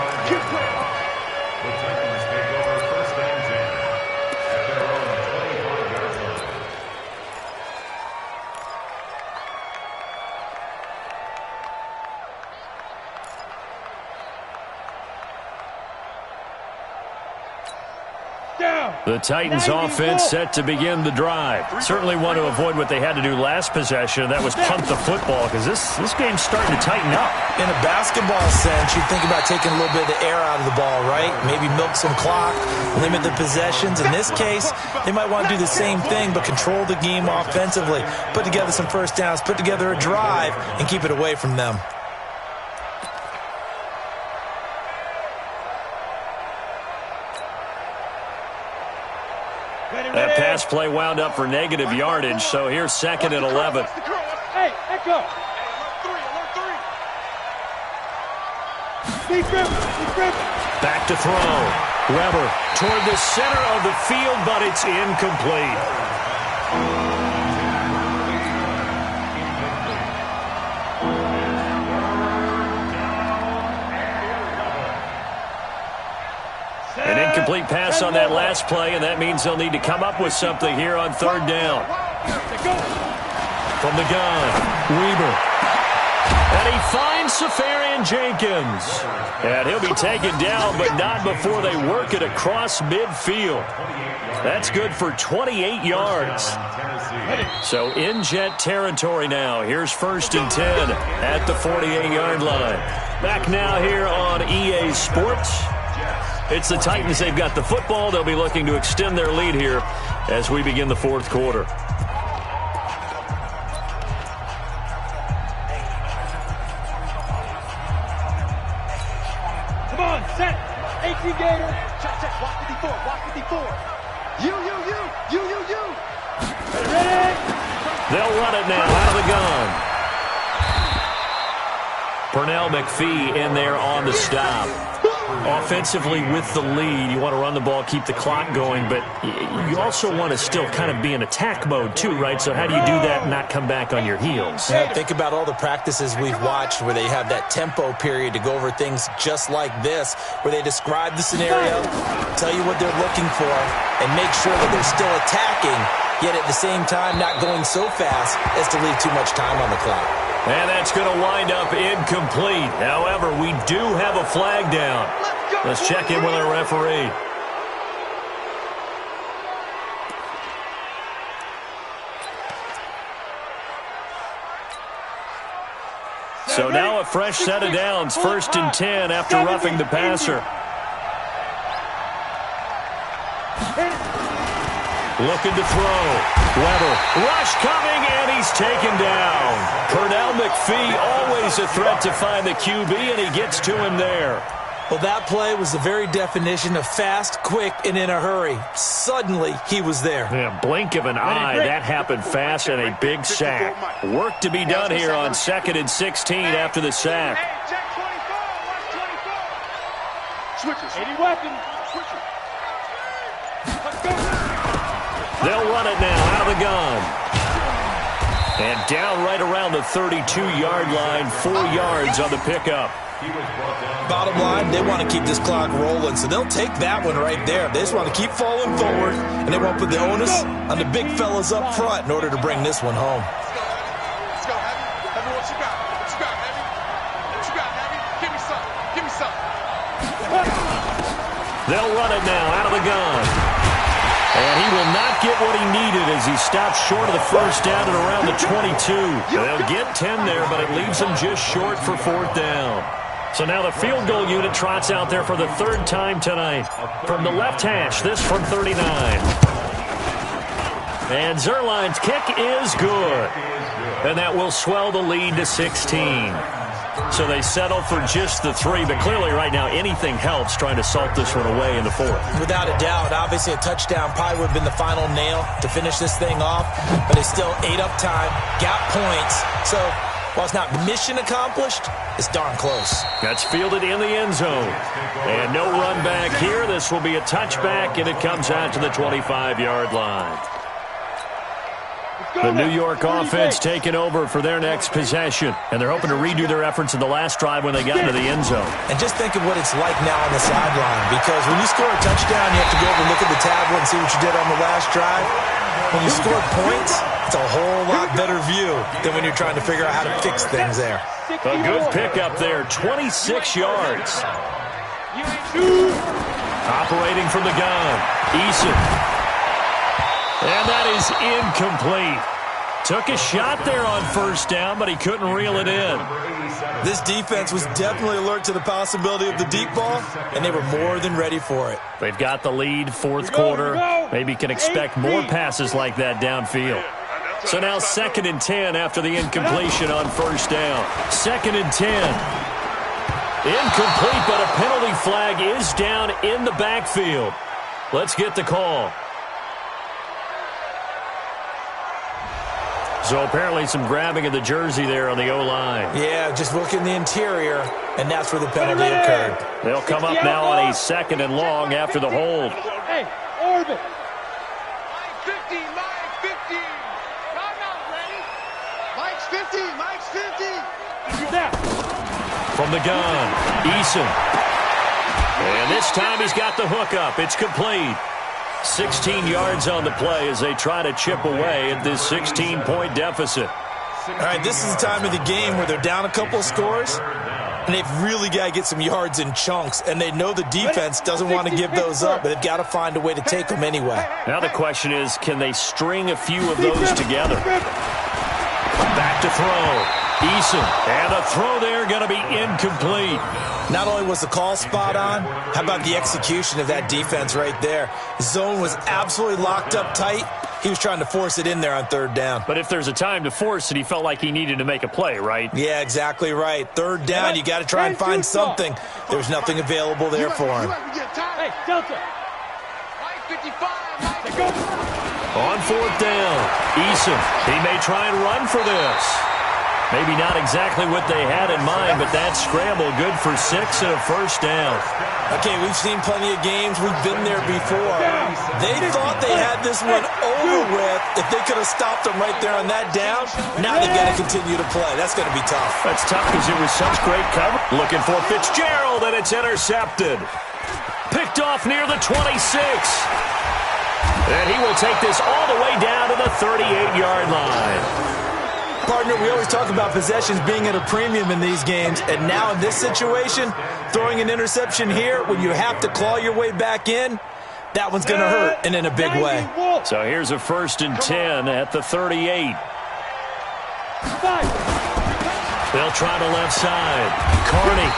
The Titans offense set to begin the drive. Certainly want to avoid what they had to do last possession. That was punt the football because this game's starting to tighten up. In a basketball sense, you think about taking a little bit of the air out of the ball, right? Maybe milk some clock, limit the possessions. In this case, they might want to do the same thing but control the game offensively. Put together some first downs, put together a drive, and keep it away from them. That pass play wound up for negative yardage, so here's 2nd and 11. Hey, echo. Back to throw. Weber toward the center of the field, but it's incomplete. An incomplete pass on that last play, and that means they'll need to come up with something here on 3rd down. From the gun, Weber. And he finds Safarian Jenkins. And he'll be taken down, but not before they work it across midfield. That's good for 28 yards. So in Jet territory now. Here's 1st and 10 at the 48-yard line. Back now here on EA Sports. It's the Titans. They've got the football. They'll be looking to extend their lead here as we begin the 4th quarter. Come on, set. 18 Gator. Check. Walk 54. You. Ready? They'll run it now out of the gun. Pernell McPhee in there on the stop. Offensively with the lead, you want to run the ball, keep the clock going, but you also want to still kind of be in attack mode too, right? So how do you do that and not come back on your heels? Yeah, think about all the practices we've watched where they have that tempo period to go over things just like this, where they describe the scenario, tell you what they're looking for, and make sure that they're still attacking, yet at the same time not going so fast as to leave too much time on the clock. And that's going to wind up incomplete. However, we do have a flag down. Let's check in with our referee. So now a fresh set of downs, 1st and 10 after roughing the passer. Looking to throw. Weber, rush coming, and he's taken down. Pernell McPhee, always a threat to find the QB, and he gets to him there. Well, that play was the very definition of fast, quick, and in a hurry. Suddenly, he was there. Yeah, blink of an eye, that happened fast, and a big sack. Work to be done here on 2nd and 16 after the sack. Hey, check 24. Watch 24. Switches. Any weapon. Switches. Let's go. They'll run it now out of the gun. And down right around the 32-yard line, 4 yards on the pickup. Bottom line, they want to keep this clock rolling, so they'll take that one right there. They just want to keep falling forward, and they want to put the onus on the big fellas up front in order to bring this one home. Let's go, Heavy. Heavy, what you got? What you got, Heavy? What you got, Heavy? Give me some. Give me some. They'll run it now out of the gun. And he will not get what he needed as he stops short of the first down at around the 22. They'll get 10 there, but it leaves them just short for 4th down. So now the field goal unit trots out there for the 3rd time tonight. From the left hash, this from 39. And Zuerlein's kick is good. And that will swell the lead to 16. So they settle for just the 3, but clearly right now anything helps trying to salt this one away in the 4th. Without a doubt, obviously a touchdown probably would have been the final nail to finish this thing off, but they still ate up time, got points. So while it's not mission accomplished, it's darn close. That's fielded in the end zone. And no run back here. This will be a touchback, and it comes out to the 25-yard line. The New York offense taking over for their next possession, and they're hoping to redo their efforts in the last drive when they got into the end zone. And just think of what it's like now on the sideline, because when you score a touchdown, you have to go over and look at the tablet and see what you did on the last drive. When you score points, it's a whole lot better view than when you're trying to figure out how to fix things there. A good pickup there, 26 yards. Operating from the gun, Eason. And that is incomplete. Took a shot there on 1st down, but he couldn't reel it in. This defense was definitely alert to the possibility of the deep ball, and they were more than ready for it. They've got the lead, 4th quarter. Maybe can expect more passes like that downfield. So now 2nd and 10 after the incompletion on 1st down. 2nd and 10. Incomplete, but a penalty flag is down in the backfield. Let's get the call. So apparently some grabbing of the jersey there on the O-line. Yeah, just look in the interior, and that's where the penalty occurred. They'll come up now on a 2nd and long after the hold. Hey, orbit. Mike 50, Mike 50. Timeout, ready? Mike's 50, Mike's 50. Snap. From the gun, Eason. And this time he's got the hook up. It's complete. 16 yards on the play as they try to chip away at this 16-point deficit. All right, this is the time of the game where they're down a couple of scores, and they've really got to get some yards in chunks, and they know the defense doesn't want to give those up, but they've got to find a way to take them anyway. Now the question is, can they string a few of those together? Back to throw. Eason, and a throw there going to be incomplete. Not only was the call spot on, how about the execution of that defense right there? Zone was absolutely locked up tight. He was trying to force it in there on 3rd down. But if there's a time to force it, he felt like he needed to make a play, right? Yeah, exactly right. 3rd down, you got to try and find something. There's nothing available there for him. Hey, Delta. Mike 55, Mike. On 4th down, Eason. He may try and run for this. Maybe not exactly what they had in mind, but that scramble good for 6 and a 1st down. Okay, we've seen plenty of games. We've been there before. They thought they had this one over with. If they could have stopped them right there on that down, now they've got to continue to play. That's going to be tough. That's tough because it was such great cover. Looking for Fitzgerald, and it's intercepted. Picked off near the 26. And he will take this all the way down to the 38-yard line. Partner, we always talk about possessions being at a premium in these games, and now in this situation, throwing an interception here when you have to claw your way back in, that one's going to hurt, and in a big way. So here's a 1st and 10 at the 38. They'll try the left side. Carney.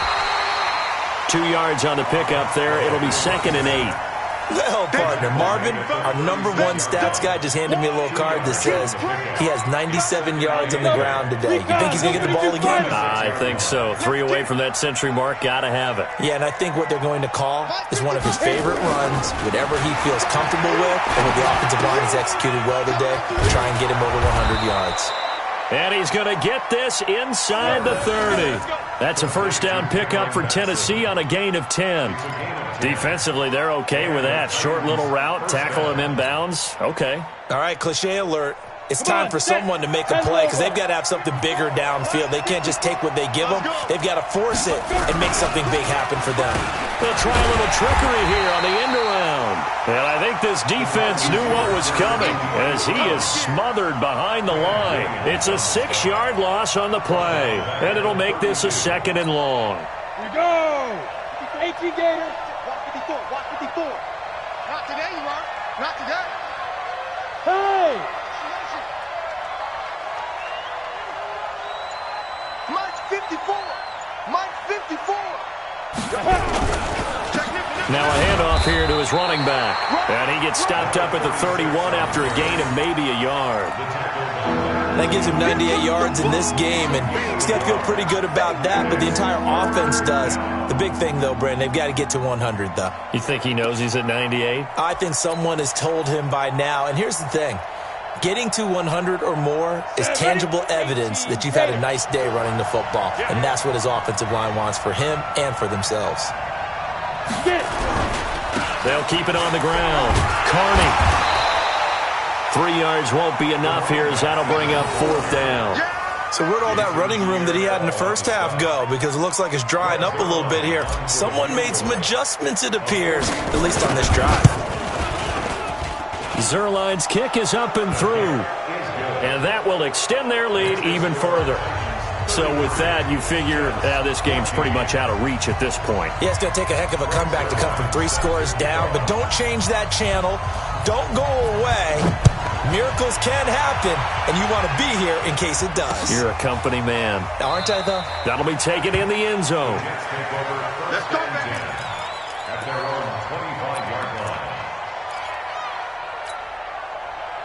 2 yards on the pickup there. It'll be 2nd and 8. Well, partner, Marvin, our #1 stats guy, just handed me a little card that says he has 97 yards on the ground today. You think he's going to get the ball again? I think so. 3 away from that century mark. Got to have it. Yeah, and I think what they're going to call is one of his favorite runs, whatever he feels comfortable with, and what the offensive line has executed well today, try and get him over 100 yards. And he's going to get this inside the 30. That's a first down pickup for Tennessee on a gain of 10. Defensively, they're okay with that. Short little route, tackle him inbounds. Okay. All right, cliche alert. It's time for someone to make a play because they've got to have something bigger downfield. They can't just take what they give them. They've got to force it and make something big happen for them. They'll try a little trickery here on the end around. And I think this defense knew what was coming as he is smothered behind the line. It's a 6-yard loss on the play, and it'll make this a 2nd and long. Here we go. 18 Gators. Watch 54. Not today, you are. Not today. Hey. Mike's 54. Mike's 54. Now a handoff here to his running back. And he gets stopped up at the 31 after a gain of maybe a yard. That gives him 98 yards in this game, and he's got to feel pretty good about that, but the entire offense does. The big thing, though, Brandon, they've got to get to 100, though. You think he knows he's at 98? I think someone has told him by now, and here's the thing. Getting to 100 or more is tangible evidence that you've had a nice day running the football, and that's what his offensive line wants for him and for themselves. They'll keep it on the ground. Carney. 3 yards won't be enough here as that'll bring up 4th down. So where'd all that running room that he had in the first half go? Because it looks like it's drying up a little bit here. Someone made some adjustments, it appears, at least on this drive. Zuerlein's kick is up and through. And that will extend their lead even further. So with that, you figure this game's pretty much out of reach at this point. Yeah, it's going to take a heck of a comeback to come from 3 scores down, but don't change that channel. Don't go away. Miracles can happen, and you want to be here in case it does. You're a company man. Aren't I, though? That'll be taken in the end zone. Let's go, baby. At their own 25-yard line.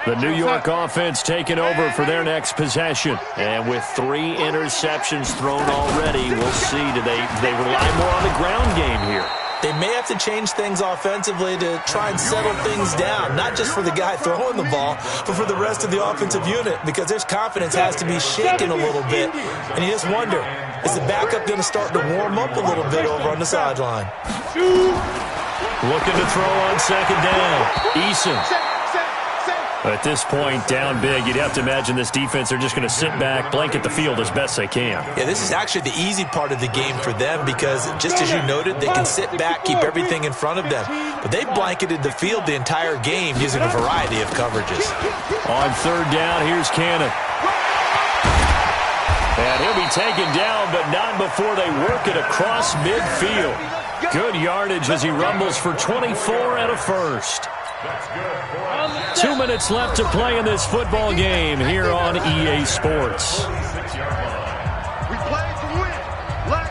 The New York offense taking over for their next possession. And with 3 interceptions thrown already, we'll see. Do they rely more on the ground game here? They may have to change things offensively to try and settle things down, not just for the guy throwing the ball, but for the rest of the offensive unit, because their confidence has to be shaken a little bit. And you just wonder, is the backup going to start to warm up a little bit over on the sideline? Looking to throw on 2nd down. Eason. At this point, down big, you'd have to imagine this defense, they're just going to sit back, blanket the field as best they can. Yeah, this is actually the easy part of the game for them because, just as you noted, they can sit back, keep everything in front of them. But they blanketed the field the entire game using a variety of coverages. On 3rd down, here's Cannon. And he'll be taken down, but not before they work it across midfield. Good yardage as he rumbles for 24 and a first. 2 minutes left to play in this football game here on EA Sports. We play to win. Let's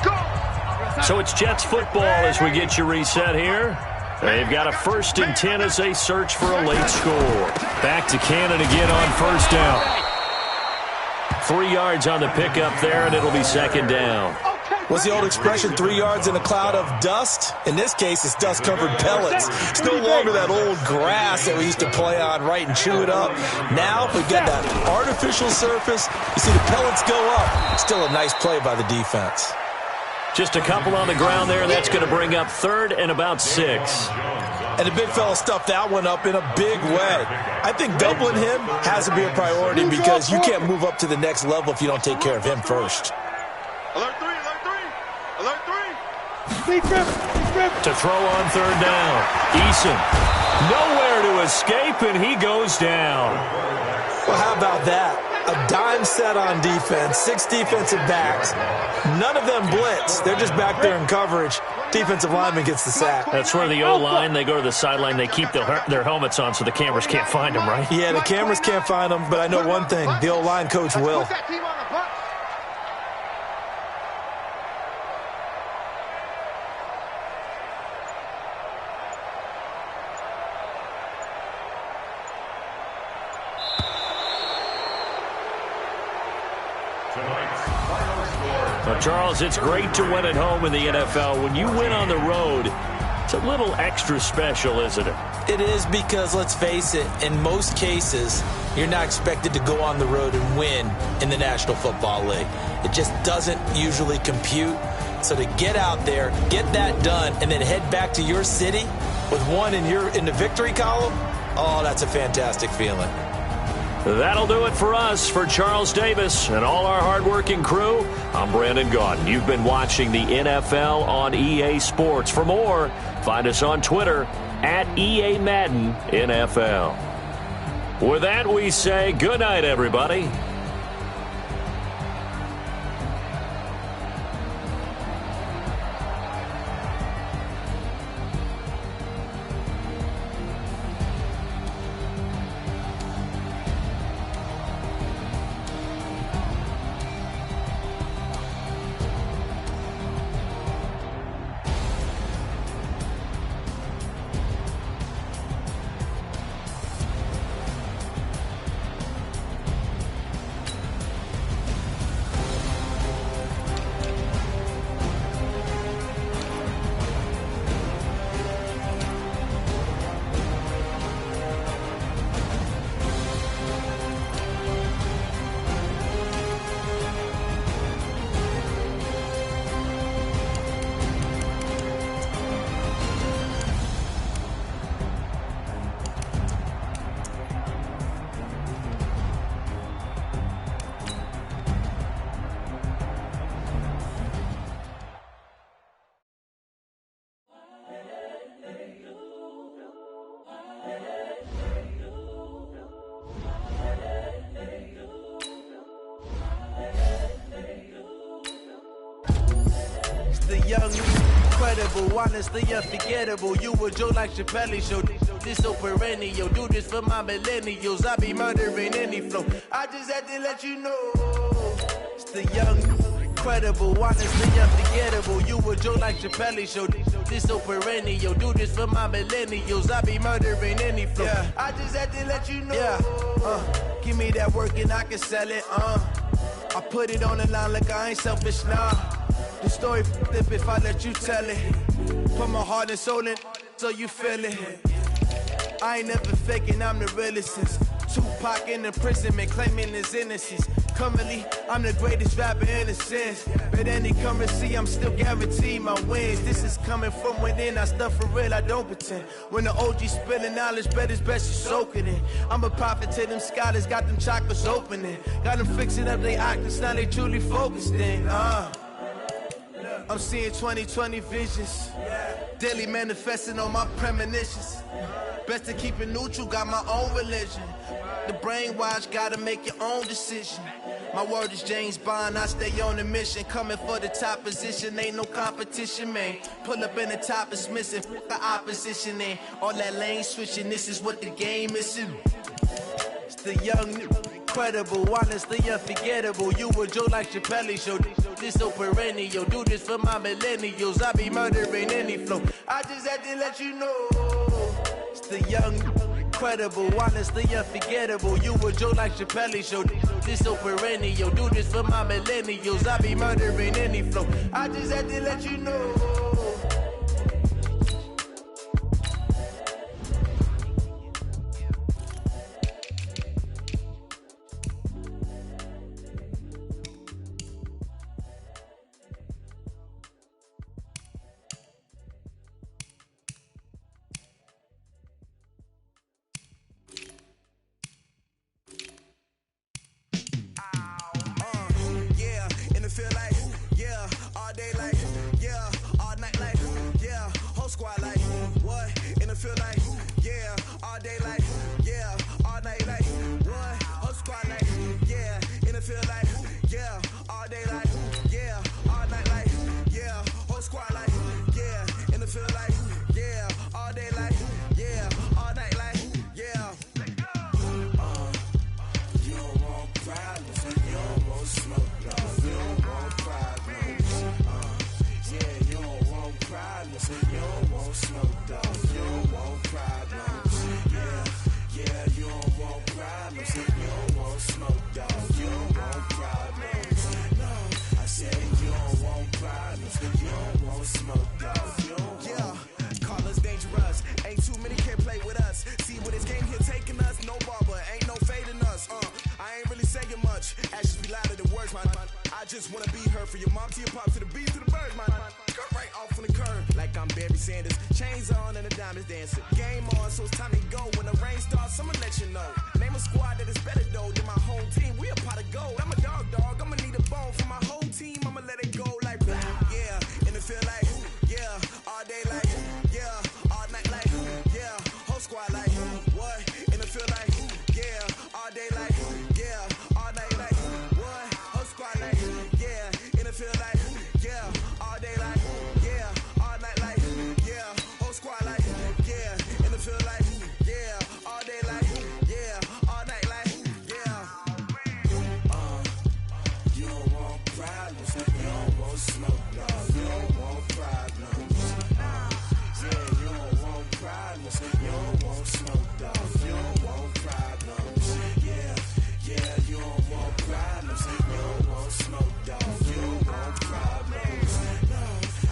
go. So it's Jets football as we get you reset here. They've got a 1st and 10 as they search for a late score. Back to Cannon again on 1st down. 3 yards on the pickup there, and it'll be 2nd down. What's the old expression, 3 yards in a cloud of dust? In this case, it's dust-covered pellets. It's no longer that old grass that we used to play on, right, and chew it up. Now we've got that artificial surface. You see the pellets go up. Still a nice play by the defense. Just a couple on the ground there, and that's going to bring up 3rd and about 6. And the big fella stuffed that one up in a big way. I think doubling him has to be a priority because you can't move up to the next level if you don't take care of him first. Alert 3, alert 3. Alert 3. To throw on 3rd down. Eason. Nowhere to escape, and he goes down. Well, how about that? A dime set on defense, 6 defensive backs. None of them blitz. They're just back there in coverage. Defensive lineman gets the sack. That's where the O-line, they go to the sideline, they keep their helmets on so the cameras can't find them, right? Yeah, the cameras can't find them, but I know one thing. The O-line coach will. Well, Charles, it's great to win at home in the NFL. When you win on the road, it's a little extra special, isn't it? It is, because, let's face it, in most cases, you're not expected to go on the road and win in the National Football League. It just doesn't usually compute. So to get out there, get that done, and then head back to your city with one in the victory column, oh, that's a fantastic feeling. That'll do it for us. For Charles Davis and all our hardworking crew, I'm Brandon Gaudin. You've been watching the NFL on EA Sports. For more, find us on Twitter at EA Madden NFL. With that, we say good night, everybody. The young, incredible, honestly unforgettable. You a Joe like Chappelle show. This so perennial. Do this for my millennials. I be murdering any flow. I just had to let you know. It's the young, incredible, honestly unforgettable. You a Joe like Chappelle show. This so perennial. Do this for my millennials. I be murdering any flow. Yeah. I just had to let you know. Yeah. Give me that work and I can sell it. I put it on the line like I ain't selfish, nah. The story flip if I let you tell it. Put my heart and soul in so you feel it. I ain't never faking, I'm the realest since Tupac in imprisonment, claiming his innocence. Currently, I'm the greatest rapper in a sense. But any currency, I'm still guaranteed my wins. This is coming from within, I stuff for real, I don't pretend. When the OG spilling knowledge, bet it's best you soak it in. I'm a prophet to them scholars, got them chakras opening. Got them fixing up their octaves, now they truly focused in. I'm seeing 2020 visions, daily manifesting on my premonitions. Best to keep it neutral, got my own religion. The brainwash, gotta make your own decision. My word is James Bond, I stay on a mission. Coming for the top position, ain't no competition, man. Pull up in the top is missing, the opposition in. All that lane switching, this is what the game is. It's the young, incredible, honestly unforgettable. You a Joe like Chappelle show. This so perennial. Do this for my millennials. I be murdering any flow. I just had to let you know. It's the young, incredible, honestly unforgettable. You a Joe like Chappelle show. This so perennial. Do this for my millennials. I be murdering any flow. I just had to let you know. You don't want smoke, dog. You don't want problems. Yeah. just wanna be heard. For your mom to your pop to the beat to the birds, my cut right off on the curb. Like I'm Barry Sanders, chains on and the diamonds dancing. Game on, so it's time to go. When the rain starts, I'ma let you know. Name a squad that is better though than my home team. We a pot of gold. I'm a dog. I'ma need a bone for my whole team. I'ma let it go like blah, yeah. And it feel like yeah, all day like yeah, all night like yeah, whole squad like what? And it feel like yeah, all day like yeah, all night like what? Whole squad like yeah, and it feel like yeah, all day like yeah, all night like yeah, whole squad like yeah, and it feel like yeah, all day like yeah, all night like yeah. You don't want problems, you don't want smoke, dog. You don't want problems. Yeah, you don't want problems, you don't want smoke, dog. You don't want problems. Yeah, you don't want problems, you don't want smoke, dog. You don't want problems. No,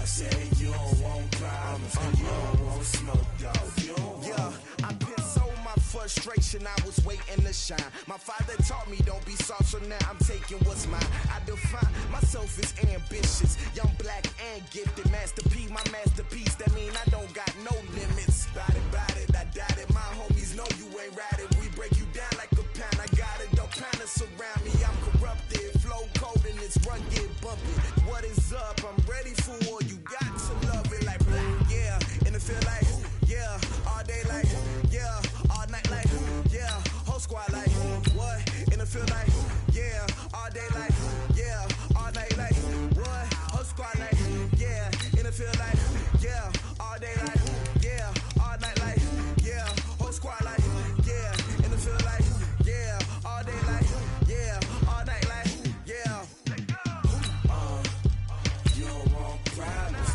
I said you don't want problems, you don't want smoke, dog. You don't want. I pissed so my frustration, I was waiting to shine. My father taught me don't be soft, so now I'm taking what's mine. I define myself as ambitious, young, black, and gifted. Master P, my masterpiece. That mean I don't got no limits. Bout it, I doubt it. My homies know you ain't riding. We break you down like a pound. I got it, don't panic surround me. I'm corrupted, flow cold and it's rugged, bumpy. What is up? I'm ready for war. You got to love it like black, yeah. And it feel like yeah, all day like yeah, all night like yeah, whole squad like what? And it feel like yeah, all day like yeah, all night like what? Whole squad like yeah, and it feel like yeah, all day like yeah, all night like yeah, whole squad like yeah, and it feel like yeah, all day like yeah, all night like yeah. You don't want problems,